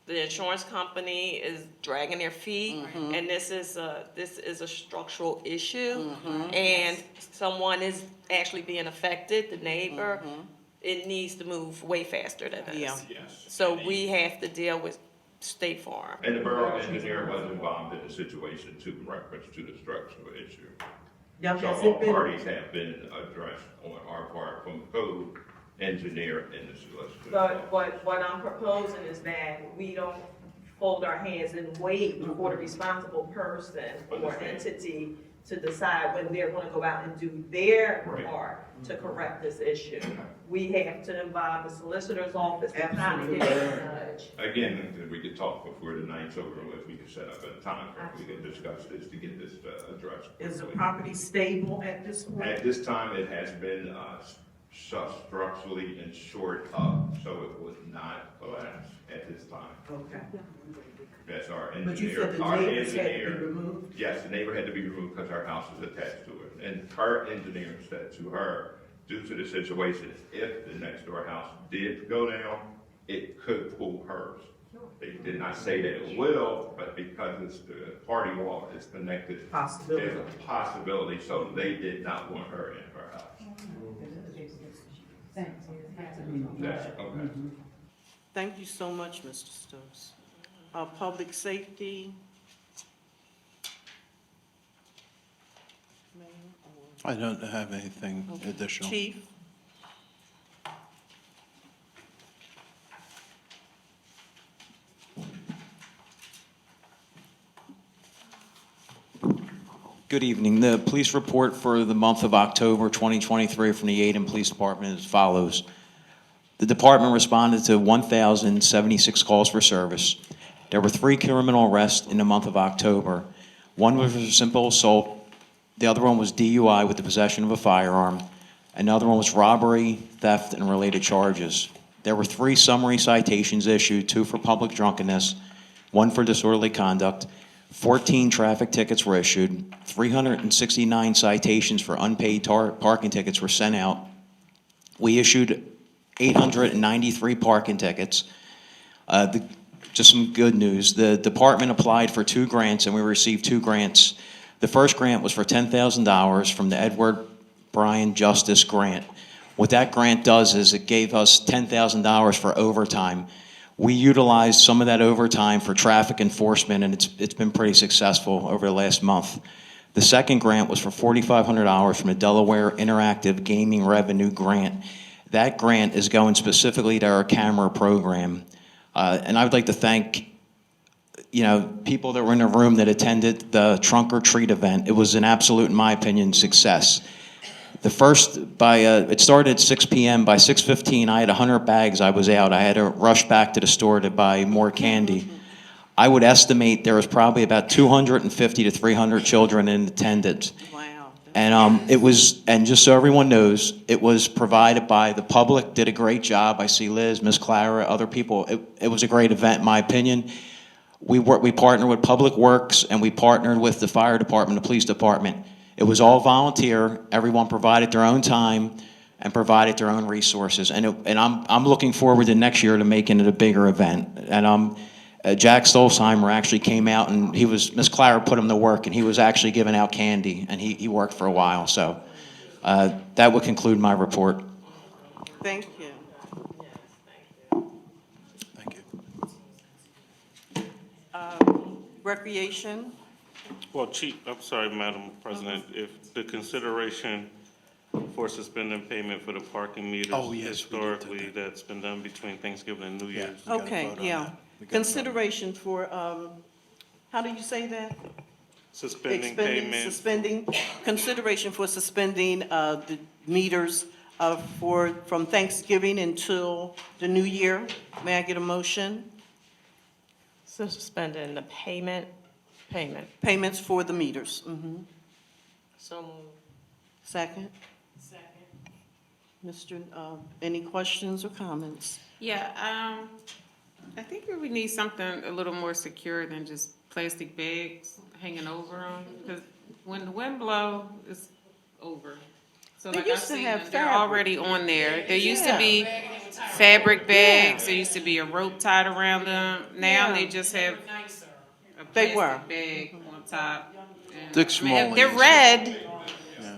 the insurance company is dragging their feet, and this is a structural issue, and someone is actually being affected, the neighbor, it needs to move way faster than this. Yeah. Yes. So we have to deal with State Farm. And the borough engineer was involved in the situation too, in reference to the structural issue. So all parties have been addressed on our part, from code engineer and the solicitor. But what I'm proposing is that we don't fold our hands and wait for the responsible person or Understand. entity to decide when they're gonna go out and do their Right. part to correct this issue. We have to involve the solicitor's office to kind of give it a nudge. Again, we could talk before the night's over, if we could set up a time, we can discuss this to get this addressed. Is the property stable at this point? At this time, it has been structurally insured up, so it would not collapse at this time. Okay. That's our engineer. But you said the Our neighbors had to be engineer- removed? Yes, the neighbor had to be removed because our house is attached to it. And her engineer said to her, due to the situation, if the next door house did go down, it could pull hers. They did not say that it will, but because it's the party wall is connected, Possibility. there's a possibility, so they did not want her in her house. That's, okay. Thank you so much, Mr. Stokes. Public safety. Mayor or- I don't have anything Okay. additional. Chief? Good evening. The police report for the month of October 2023 from the Yeadon Police Department is as follows. The department responded to 1,076 calls for service. There were 3 criminal arrests in the month of October. One was a simple assault The other one was DUI with the possession of a firearm. Another one was robbery, theft, and related charges. There were 3 summary citations issued, 2 for public drunkenness, 1 for disorderly conduct. 14 traffic tickets were issued. 369 citations for unpaid parking tickets were sent out. We issued 893 parking tickets. Just some good news. The department applied for 2 grants, and we received 2 grants. The first grant was for $10,000 from the Edward Bryan Justice Grant. What that grant does is it gave us $10,000 for overtime. We utilized some of that overtime for traffic enforcement, and it's been pretty successful over the last month. The second grant was for $4,500 from the Delaware Interactive Gaming Revenue Grant. That grant is going specifically to our camera program. And I would like to thank, people that were in the room that attended the trunk or treat event. It was an absolute, in my opinion, success. It started at 6 p.m. By 6:15, I had 100 bags. I was out. I had to rush back to the store to buy more candy. I would estimate there was probably about 250 to 300 children in attendance. Wow. And just so everyone knows, it was provided by the public, did a great job. I see Liz, Miss Clara, other people. It was a great event, in my opinion. We partnered with Public Works, and we partnered with the fire department, the police department. It was all volunteer. Everyone provided their own time and provided their own resources. And I'm looking forward to next year to making it a bigger event. And Jack Stolzheimer actually came out, and Miss Clara put him to work, and he was actually giving out candy, and he worked for a while. So that would conclude my report. Thank you. Thank you. Recreation, Well, Chief, I'm sorry, Madam President, if the consideration for suspending payment for the parking meters. Oh, yes, we did do Historically, that. that's been done between Thanksgiving and New Year's. We gotta okay, vote on yeah. that. We gotta vote on Consideration for, how do you say that? Suspending payment. Suspending, consideration for suspending the meters from Thanksgiving until the new year. May I get a motion? So suspending the payment. Payments for the meters. So moved. Second? Mr., any questions or comments? Yeah, I think we need something a little more secure than just plastic bags hanging over them. Because when the wind blow, it's over. So They like I used to see have them, they're fabric. already on there. There used to Yeah. be fabric bags, there used to be a rope tied around them. Now Yeah. they just have a They were. plastic bag on top. And, Dick I mean, Smalley they're is- red, Yeah.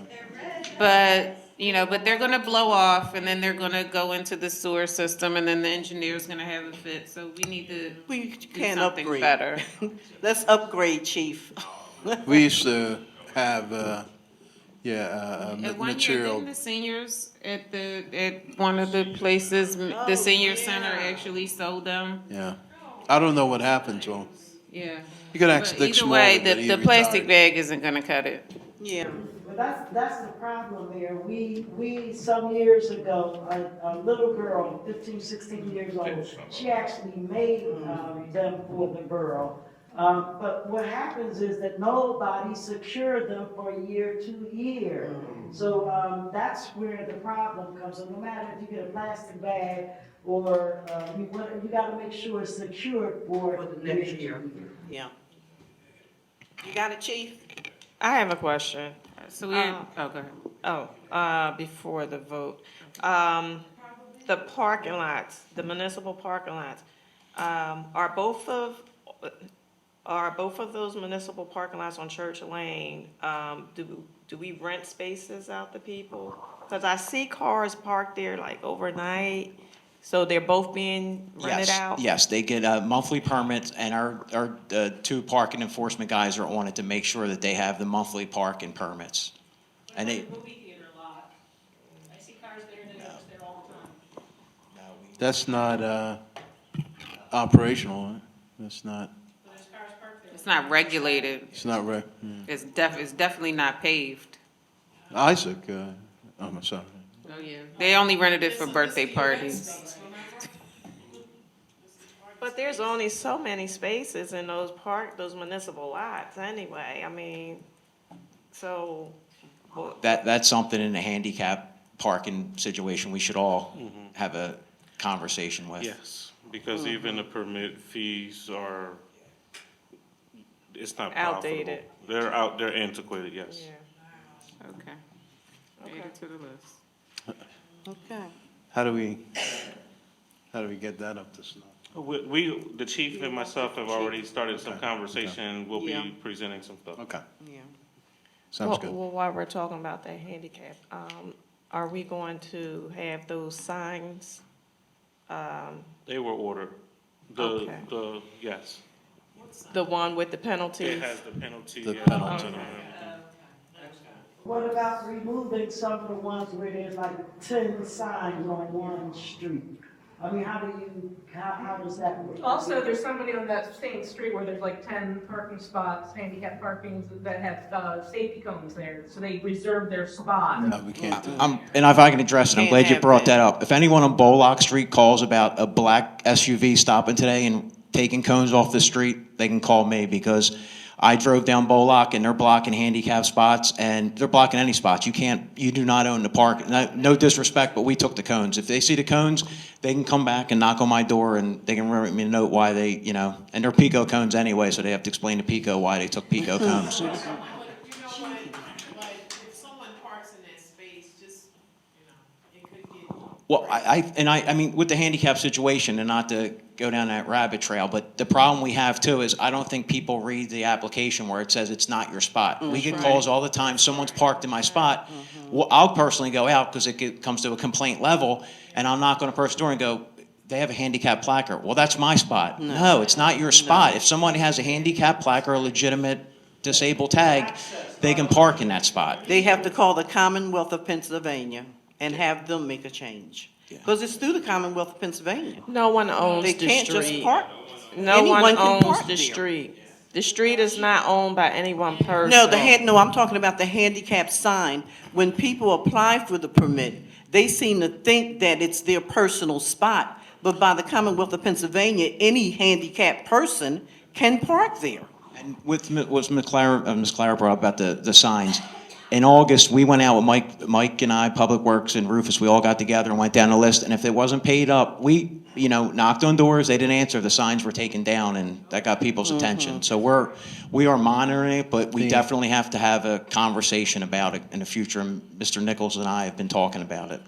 but they're gonna blow off, and then they're gonna go into the sewer system, and then the engineer's gonna have a fit, so we need to We do can something upgrade. better. Let's upgrade, chief. We used to have, At one year, material. didn't the seniors at one of the places, the senior center actually sold them? Yeah. I don't know what happened to them. Yeah. You can ask But Dick either Smalley, way, but he the plastic retired. bag isn't gonna cut it. Yeah. But that's the problem there. We, some years ago, a little girl, 15, 16 years old, she actually made them for the borough. But what happens is that nobody secured them for a year, 2 years. So that's where the problem comes. So no matter if you get a plastic bag or you gotta make sure it's secured for For the next year. Yeah. You got it, chief? I have a question. So we, oh, go ahead. Before the vote. The parking lots, the municipal parking lots, are both of those municipal parking lots on Church Lane, do we rent spaces out to people? Because I see cars parked there like overnight, so they're both being rented out? Yes, they get monthly permits, and our 2 parking enforcement guys are on it to make sure that they have the monthly parking permits. And they, The movie theater lot. I see cars there and it's there all the time. That's not, operational. Huh? That's not, But there's cars parked there. It's not regulated. it's not It's definitely not paved. Isaac, I'm sorry. Oh, yeah. They only rented it for birthday parties. But there's only so many spaces in those municipal lots anyway. I mean, So, well, That's something in a handicap parking situation we should all have a conversation with. Yes, because even the permit fees are, it's not Outdated. profitable. They're antiquated, yes. yeah. Okay. Add it to the list. Okay. How do we get that up to snuff? The chief and myself have already started some conversation. We'll Yeah. be presenting some stuff. Okay, Yeah. sounds good. Well, while we're talking about that handicap, are we going to have those signs? They were ordered. Okay. Yes. The one with the penalties? It has the penalty. The yeah, penalty. and everything. What about removing some of the ones where there's like 10 signs on one street? I mean, how does that work? Also, there's somebody on that same street where there's like 10 parking spots, handicap parkings that have safety cones there, so they reserve their spot. No, we can't do that. And if I can address it, I'm Can't glad you have brought that. that up. If anyone on Bolock Street calls about a black SUV stopping today and taking cones off the street, they can call me, because I drove down Bolock and they're blocking handicap spots, and they're blocking any spots. You do not own the park. No disrespect, but we took the cones. If they see the cones, they can come back and knock on my door, and they can write me a note why they, and they're Pico cones anyway, so they have to explain to Pico why they took Pico cones. But you know what, but if someone parks in that space, just, it could get. Well, I mean, with the handicap situation, and not to go down that rabbit trail, but the problem we have too is I don't think people read the application where it says it's not your spot. We get calls all the time, someone's parked in my spot. Well, I'll personally go out because it comes to a complaint level, and I'll knock on a person's door and go, they have a handicap placard. Well, that's my spot. No, it's not your spot. If somebody has a handicap placard or a legitimate disabled tag, they can park in that spot. They have to call the Commonwealth of Pennsylvania and have them make a change. Because it's through the Commonwealth of Pennsylvania. No one owns They the can't just street. park. No Anyone one can owns park the there. street. The street is not owned by any one person. No, I'm talking about the handicap sign. When people apply for the permit, they seem to think that it's their personal spot. But by the Commonwealth of Pennsylvania, any handicapped person can park there. And with what Ms. Clara brought up about the signs, in August, we went out with Mike and I, Public Works and Rufus, we all got together and went down the list, and if it wasn't paid up, we, knocked on doors, they didn't answer, the signs were taken down, and that got people's attention. So we are monitoring it, but we definitely have to have a conversation about it in the future, and Mr. Nichols and I have been talking about it.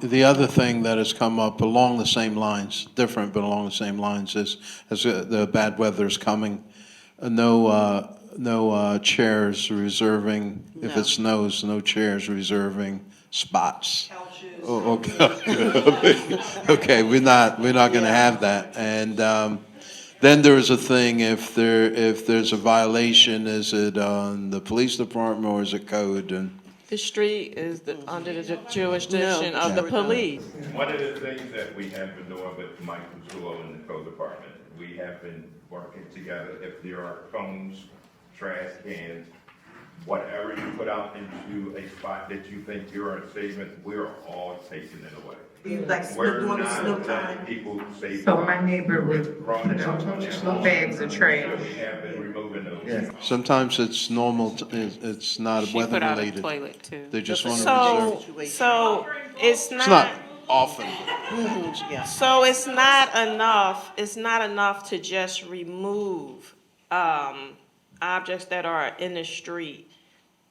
The other thing that has come up along the same lines, different but along the same lines, is as the bad weather's coming, no chairs reserving, if No. it snows, no chairs reserving spots. Oh, okay. Okay, we're not gonna have that. And then there's a thing, if there's a violation, is it on the police department or is it code? And The street is under the jurisdiction of the police. One of the things that we have been doing with Mike Zulo in the code department, we have been working together. If there are cones, trash cans, whatever you put out into a spot that you think you're saving, we're all taking it away. We're not letting people say. So my neighbor would put out bags of trash. We have been removing those. sometimes it's normal, it's not She put out a weather-related. toilet too. They just want to reserve. So it's It's not often. Yeah. So it's not enough to just remove, objects that are in the street.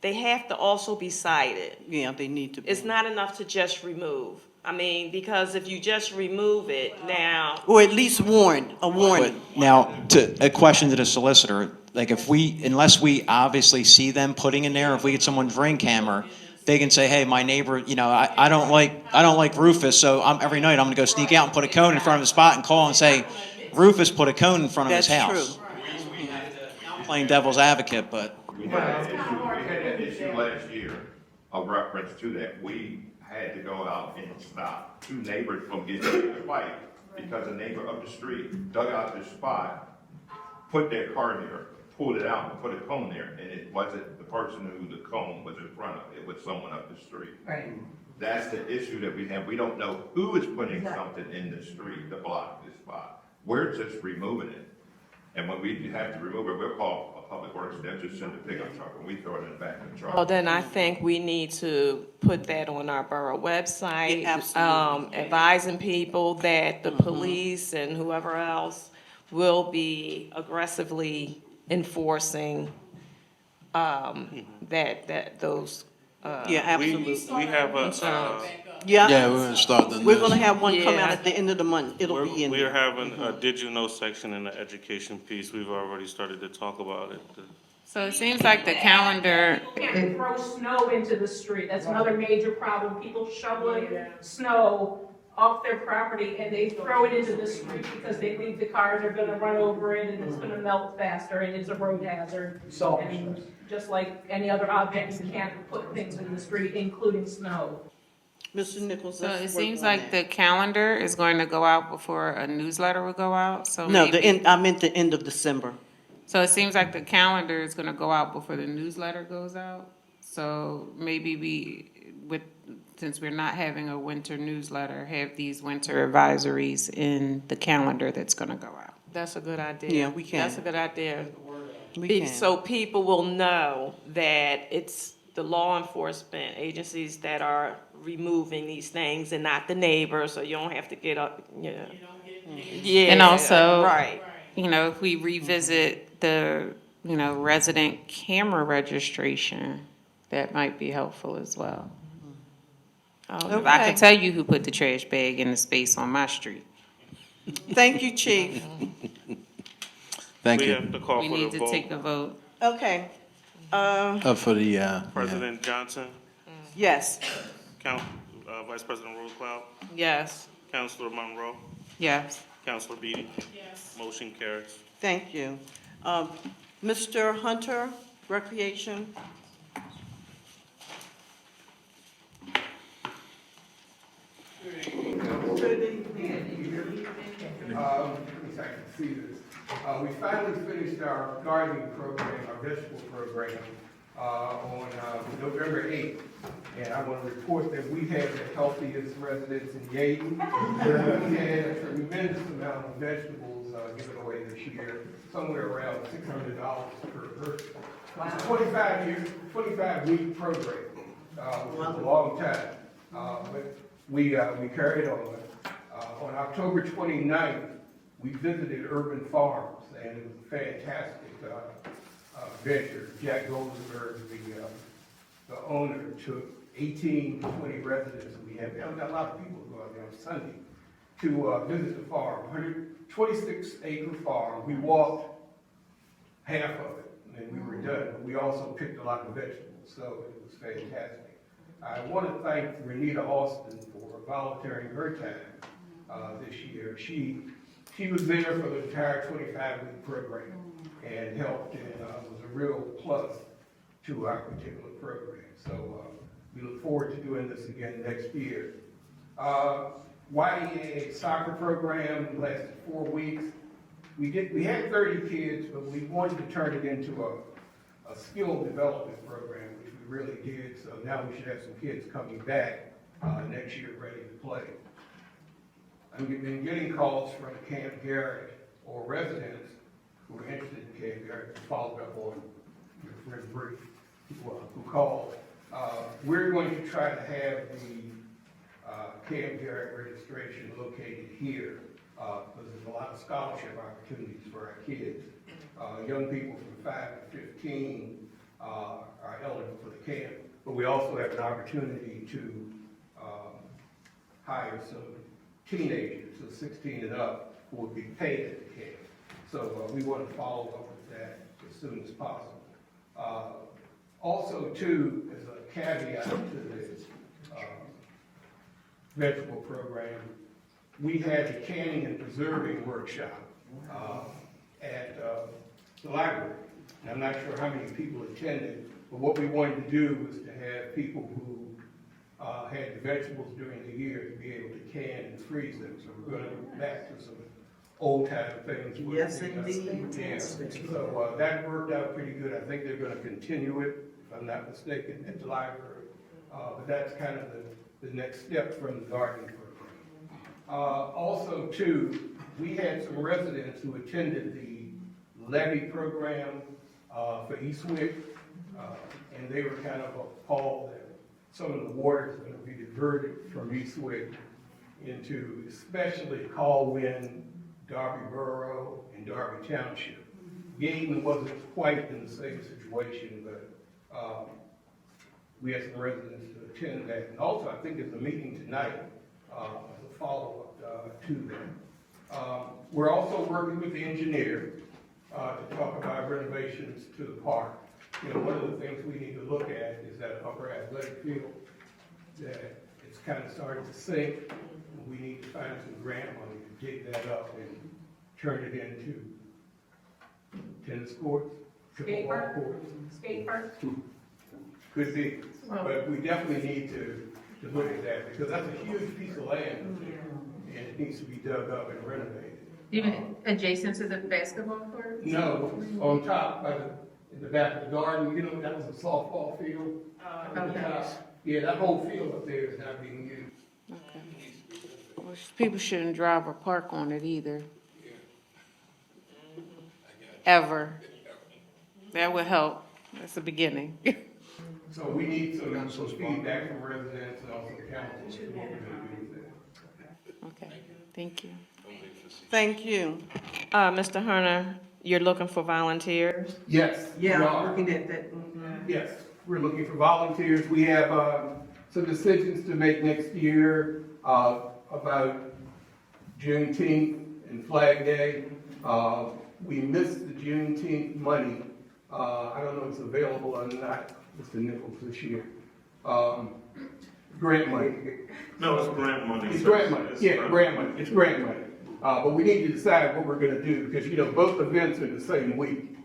They have to also be cited. Yeah, they need to be. It's not enough to just remove. I mean, because if you just remove it now, Or at least a warning. Now, a question to the solicitor, like unless we obviously see them putting in there, if we get someone's ring camera, they can say, hey, my neighbor, I don't like Rufus, so every night I'm gonna go sneak out and put a cone in front of his spot and call and say, Rufus put a cone in front of his That's house. true. I'm playing devil's advocate, but. We had an issue last year, a reference to that. We had to go out and stop two neighbors from getting in a fight because a neighbor up the street dug out their spot, put their car there, pulled it out and put a cone there, and it wasn't the person who the cone was in front of, it was someone up the street. Right. That's the issue that we have. We don't know who is putting something in the street to block this spot. We're just removing it. And when we have to remove it, we'll call Public Works, they'll just send a pickup truck and we throw it in the back of the truck. Well, then I think we need to put that on our borough website. Yeah, absolutely. Advising people that the police and whoever else will be aggressively enforcing, that those, Yeah, absolutely. We have a, Yeah, Yeah, we're gonna start the we're gonna news. have one come out Yeah. at the end of the month. It'll be in we're there. having a digital section in the education piece. We've already started to talk about it. So it seems like the calendar, People can't throw snow into the street. That's another major problem. People shoveling snow off their property and they throw it into the street because they think the cars are gonna run over it and it's gonna melt faster and it's a road hazard. And just like any other object, you can't put things in the street, including snow. Mr. Nichols, so let's it work seems on like that. the calendar is going to go out before a newsletter will go out, so No, maybe. I meant the end of December. So it seems like the calendar is gonna go out before the newsletter goes out. So maybe since we're not having a winter newsletter, have these winter advisories in the calendar that's gonna go out. that's a good idea. Yeah, we can. That's a good idea. We can. So people will know that it's the law enforcement agencies that are removing these things and not the neighbors, so you don't have to get up, yeah. And also, Right. you know, if we revisit the, resident camera registration, that might be helpful as well. I Okay. can tell you who put the trash bag in the space on my street. Thank you, Chief. Thank We you. have to call We for need the to take vote. a vote. Okay. For the, yeah. President Johnson, Yes. Vice President Rosecloud, Yes. Councilor Monroe, Yes. Councilor Beatty. Yes. Motion carries. Thank you. Mr. Hunter, Recreation? If I can see this. We finally finished our gardening program, our vegetable program, on November 8th. And I want to report that we had the healthiest residents in Yeadon. We had a tremendous amount of vegetables given away this year, somewhere around $600 per person. It's a 25-week program, which is a long time. But we carried on. On October 29th, we visited Urban Farms, and it was a fantastic venture. Jack Goldenberg, the owner, took 18 to 20 residents, and we had a lot of people go out there on Sunday to visit the farm, 126-acre farm. We walked half of it, and we were done. But we also picked a lot of vegetables, so it was fantastic. I want to thank Renita Austin for volunteering her time this year. She was there for the entire 25-week program and helped, and was a real plus to our particular program. So we look forward to doing this again next year. YDA soccer program lasted 4 weeks. We had 30 kids, but we wanted to turn it into a skill development program, which we really did. So now we should have some kids coming back next year ready to play. I've been getting calls from Camp Garrett or residents who are interested in Camp Garrett, followed up on your friend Bree, who called. We're going to try to have the Camp Garrett registration located here because there's a lot of scholarship opportunities for our kids. Young people from 5 to 15 are eligible for the camp, but we also have an opportunity to hire some teenagers, so 16 and up, who will be paid at the camp. So we want to follow up with that as soon as possible. Also, too, as a caveat to this vegetable program, we had the canning and preserving workshop at the library. And I'm not sure how many people attended, but what we wanted to do was to have people who had the vegetables during the year to be able to can and freeze them. So we're going to go back to some old time things. Yes, indeed. Yeah. So that worked out pretty good. I think they're going to continue it, if I'm not mistaken, at the library. But that's kind of the next step from the gardening program. Also, too, we had some residents who attended the levy program for Eastwick, and they were kind of appalled that some of the water is going to be diverted from Eastwick into especially Caldwell, Darby Borough, and Darby Township. Yeadon wasn't quite in the same situation, but we had some residents to attend that. And also, I think there's a meeting tonight as a follow-up to that. We're also working with the engineer to talk about renovations to the park. You know, one of the things we need to look at is that upper athletic field, that it's kind of starting to sink. We need to find some grant money to dig that up and turn it into tennis courts, pickleball courts. Skate park? Could be, but we definitely need to look at that, because that's a huge piece of land, and it needs to be dug up and renovated. Even adjacent to the basketball court? No, on top, in the back of the garden, you know, that was a softball field. On the top. Yeah, that whole field up there is not being used. Okay. Well, people shouldn't drive or park on it either. Ever. That would help. That's the beginning. So we need some feedback from residents and also the council to what we're gonna do with that. Okay, thank you. Thank you. Mr. Hunter, you're looking for volunteers? Yes. Yeah, we I'm are. looking at that. Yes, we're looking for volunteers. We have some decisions to make next year about Juneteenth and Flag Day. We missed the Juneteenth money. I don't know if it's available or not, Mr. Nichols, this year. Grant money. No, it's grant money. It's grant money, yeah, grant money, it's grant money. But we need to decide what we're gonna do, because, you know, both events are the same week.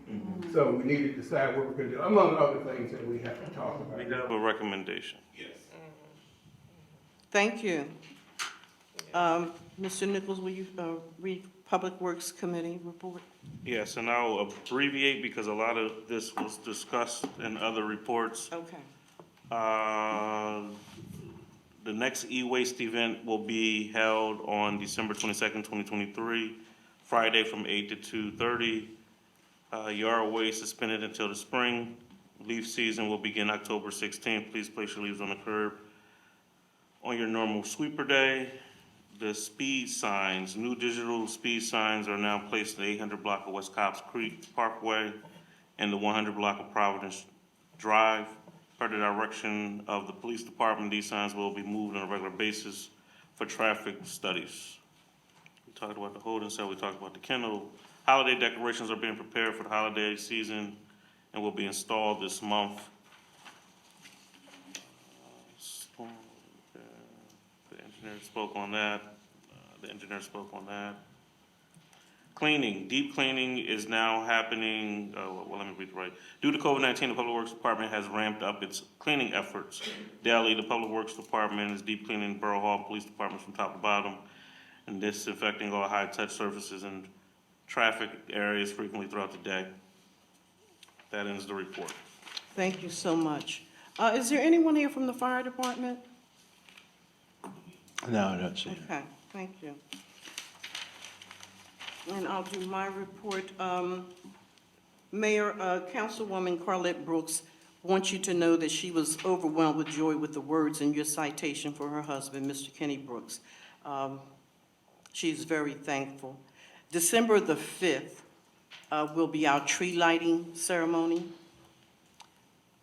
So we need to decide what we're gonna do, among other things that we have to talk about. We have a recommendation. Yes. Thank you. Mr. Nichols, will you read Public Works Committee report? Yes, and I'll abbreviate because a lot of this was discussed in other reports. Okay. The next e-waste event will be held on December 22nd, 2023, Friday from 8 to 2:30. Yard waste suspended until the spring. Leaf season will begin October 16th. Please place your leaves on the curb. On your normal sweeper day, the speed signs, new digital speed signs are now placed in the 800 block of West Cobbs Creek Parkway and the 100 block of Providence Drive. Per the direction of the police department, these signs will be moved on a regular basis for traffic studies. We talked about the holding cell, we talked about the kennel. Holiday decorations are being prepared for the holiday season and will be installed this month. The engineer spoke on that. Cleaning, deep cleaning is now happening, let me read it right. Due to COVID-19, the Public Works Department has ramped up its cleaning efforts. Daily, the Public Works Department is deep cleaning Borough Hall Police Department from top to bottom and disinfecting all high-touch surfaces and traffic areas frequently throughout the day. That ends the report. Thank you so much. Is there anyone here from the fire department? No, I don't see it. Okay, thank you. And I'll do my report. Mayor, Councilwoman Carlette Brooks wants you to know that she was overwhelmed with joy with the words in your citation for her husband, Mr. Kenny Brooks. She's very thankful. December the 5th will be our tree lighting ceremony.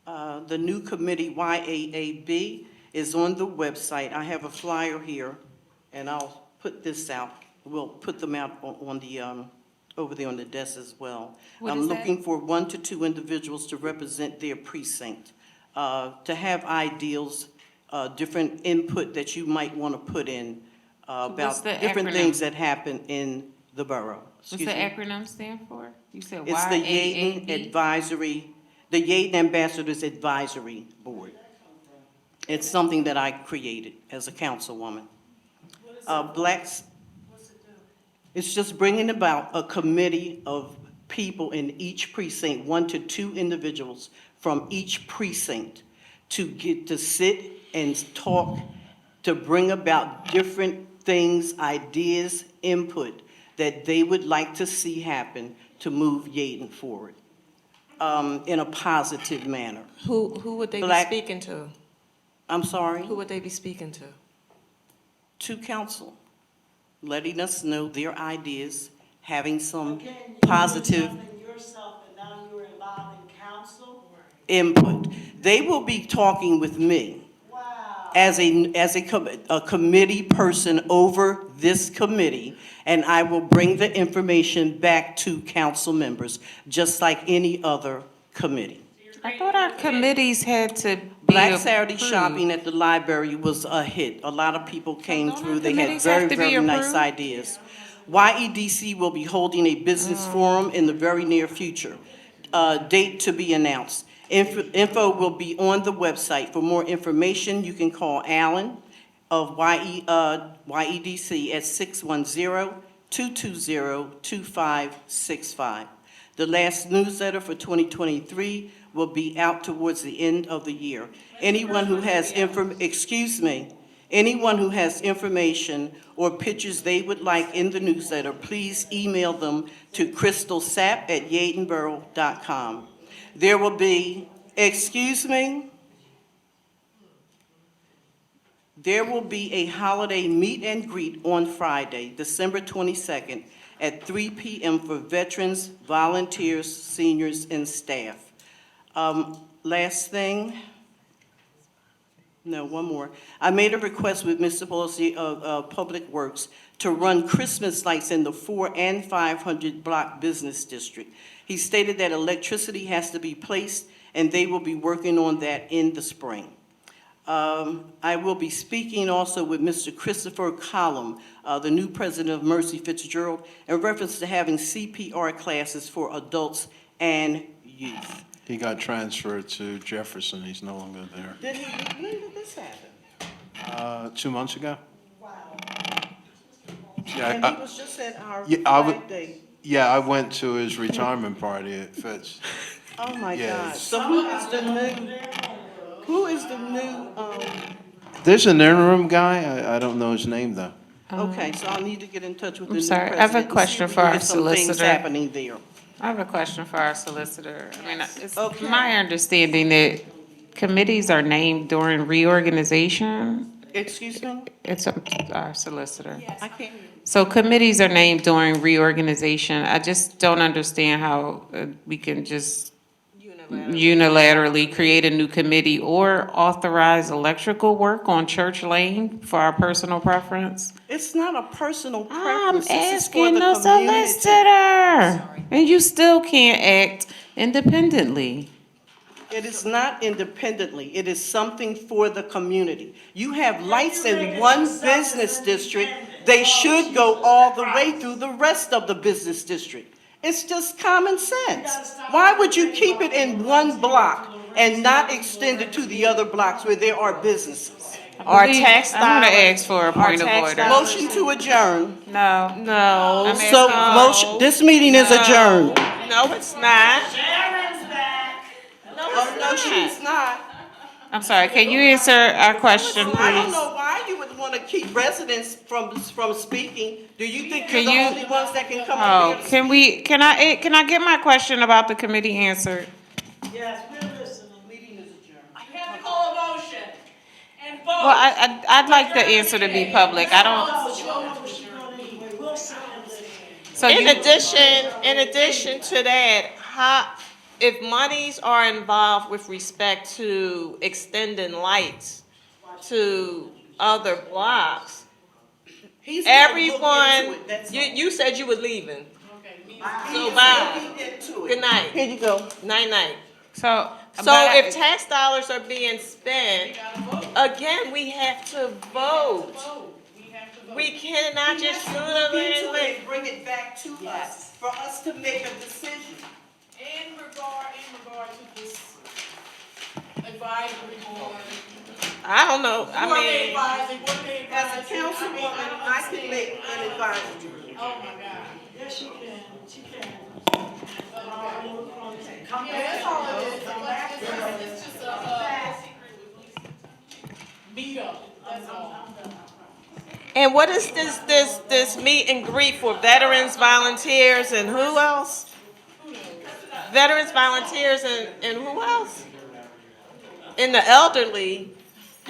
The new committee, YAAB, is on the website. I have a flyer here, and I'll put this out. We'll put them out on the, over there on the desk as well. I'm looking for 1 to 2 individuals to represent their precinct, to have ideals, different input that you might want to put in about different things that happen in the borough. What's the acronym stand for? You said It's the YAAB? Yeadon Advisory, the Yeadon Ambassadors Advisory Board. It's something that I created as a councilwoman. Blacks, it's just bringing about a committee of people in each precinct, 1 to 2 individuals from each precinct to get to sit and talk, to bring about different things, ideas, input that they would like to see happen to move Yeadon forward. in a positive manner. Who would they be Black- speaking to? I'm sorry? Who would they be speaking to? To council, letting us know their ideas, having some Again, you did positive something yourself, and now you're involved in council? input. They will be talking with me Wow. as a committee person over this committee, and I will bring the information back to council members, just like any other committee. I thought our committees had to be Black Saturday approved. shopping at the library was a hit. A lot of people came don't our through. They had committees have very, to be very nice approved? ideas. YEDC will be holding a business forum in the very near future. Date to be announced. Info will be on the website. For more information, you can call Alan of YEDC at 610-220-2565. The last newsletter for 2023 will be out towards the end of the year. Anyone who has anyone who has information or pictures they would like in the newsletter, please email them to crystalsap@yeadonborough.com. There will be, there will be a holiday meet and greet on Friday, December 22nd, at 3 p.m. for veterans, volunteers, seniors, and staff. Last thing. No, one more. I made a request with Mr. Pelosi of Public Works to run Christmas lights in the 400 and 500 block business district. He stated that electricity has to be placed, and they will be working on that in the spring. I will be speaking also with Mr. Christopher Collum, the new president of Mercy Fitzgerald, in reference to having CPR classes for adults and youth. He got transferred to Jefferson. He's no longer there. When did this happen? 2 months ago? Wow. Yeah, And he was just at our Yeah, I would- Flag Day. Yeah, I went to his retirement party at Fitz. Oh, my Yeah. God. So who is the new, There's an interim guy. I don't know his name, though. okay, so I'll need to get in touch with the I'm new sorry, president. I have a to see question if we for can our get some things solicitor. happening there. I have a question for our solicitor. I mean, it's Okay. my understanding that committees are named during reorganization. Excuse me? It's our solicitor. I can't hear you. So committees are named during reorganization. I just don't understand how we can just unilaterally create a new committee or authorize electrical work on Church Lane for our personal preference. It's not a personal I'm preference. This is for asking the the community. solicitor. And you still can't act independently. It is not independently. It is something for the community. You have lights in one business district, they should go all the way through the rest of the business district. It's just common sense. Why would you keep it in one block and not extend it to the other blocks where there are businesses? Our tax I'm gonna dollars- ask for a our point of tax order. dollars- Motion to adjourn. No. No. I'm So, asking- motion, this meeting is adjourned. No, it's not. Oh, no, she's not. I'm sorry, can you answer our question, I don't please? know why you would want to keep residents from speaking. Do you think you're Can the you- only ones that can come Oh, up here? can I get my question about the committee answered? Yes, we're listening. Meeting is adjourned. You have to call a motion and vote. Well, I'd like the answer to be public. I don't, We'll sit and listen. so In you, addition to that, if monies are involved with respect to extending lights to other blocks, He's gonna look into everyone, it, that's all. you said you were leaving. He's So bye. looking into it. Good night. Here you go. Night. so. So but- if tax dollars are being spent, again, we have to vote. We cannot just do Look into it. it and bring it back to us, for us to make a decision. In regard to this advisory board. I don't know, What are they advising, what are they As a advising? councilwoman, I can make an advisory. Oh, my God. Yes, she can. She can. Come Yeah, that's all it is. It's just a, meet up, that's all. And what is this meet and greet for veterans, volunteers, and who else? veterans, volunteers, and who else? And the elderly.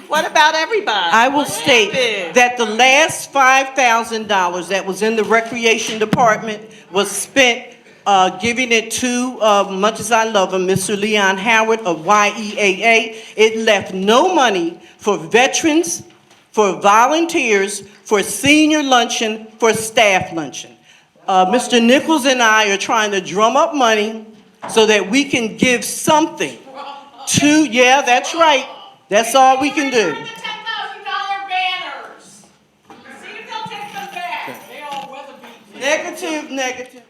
What about everybody? I will What state happened? that the last $5,000 that was in the Recreation Department was spent giving it to, much as I love him, Mr. Leon Howard of YEAA. It left no money for veterans, for volunteers, for senior luncheon, for staff luncheon. Mr. Nichols and I are trying to drum up money so that we can give something to, yeah, that's right. That's all we can do. Return the $10,000 banners. See if they'll take them back. They all weather beaten. Negative, negative.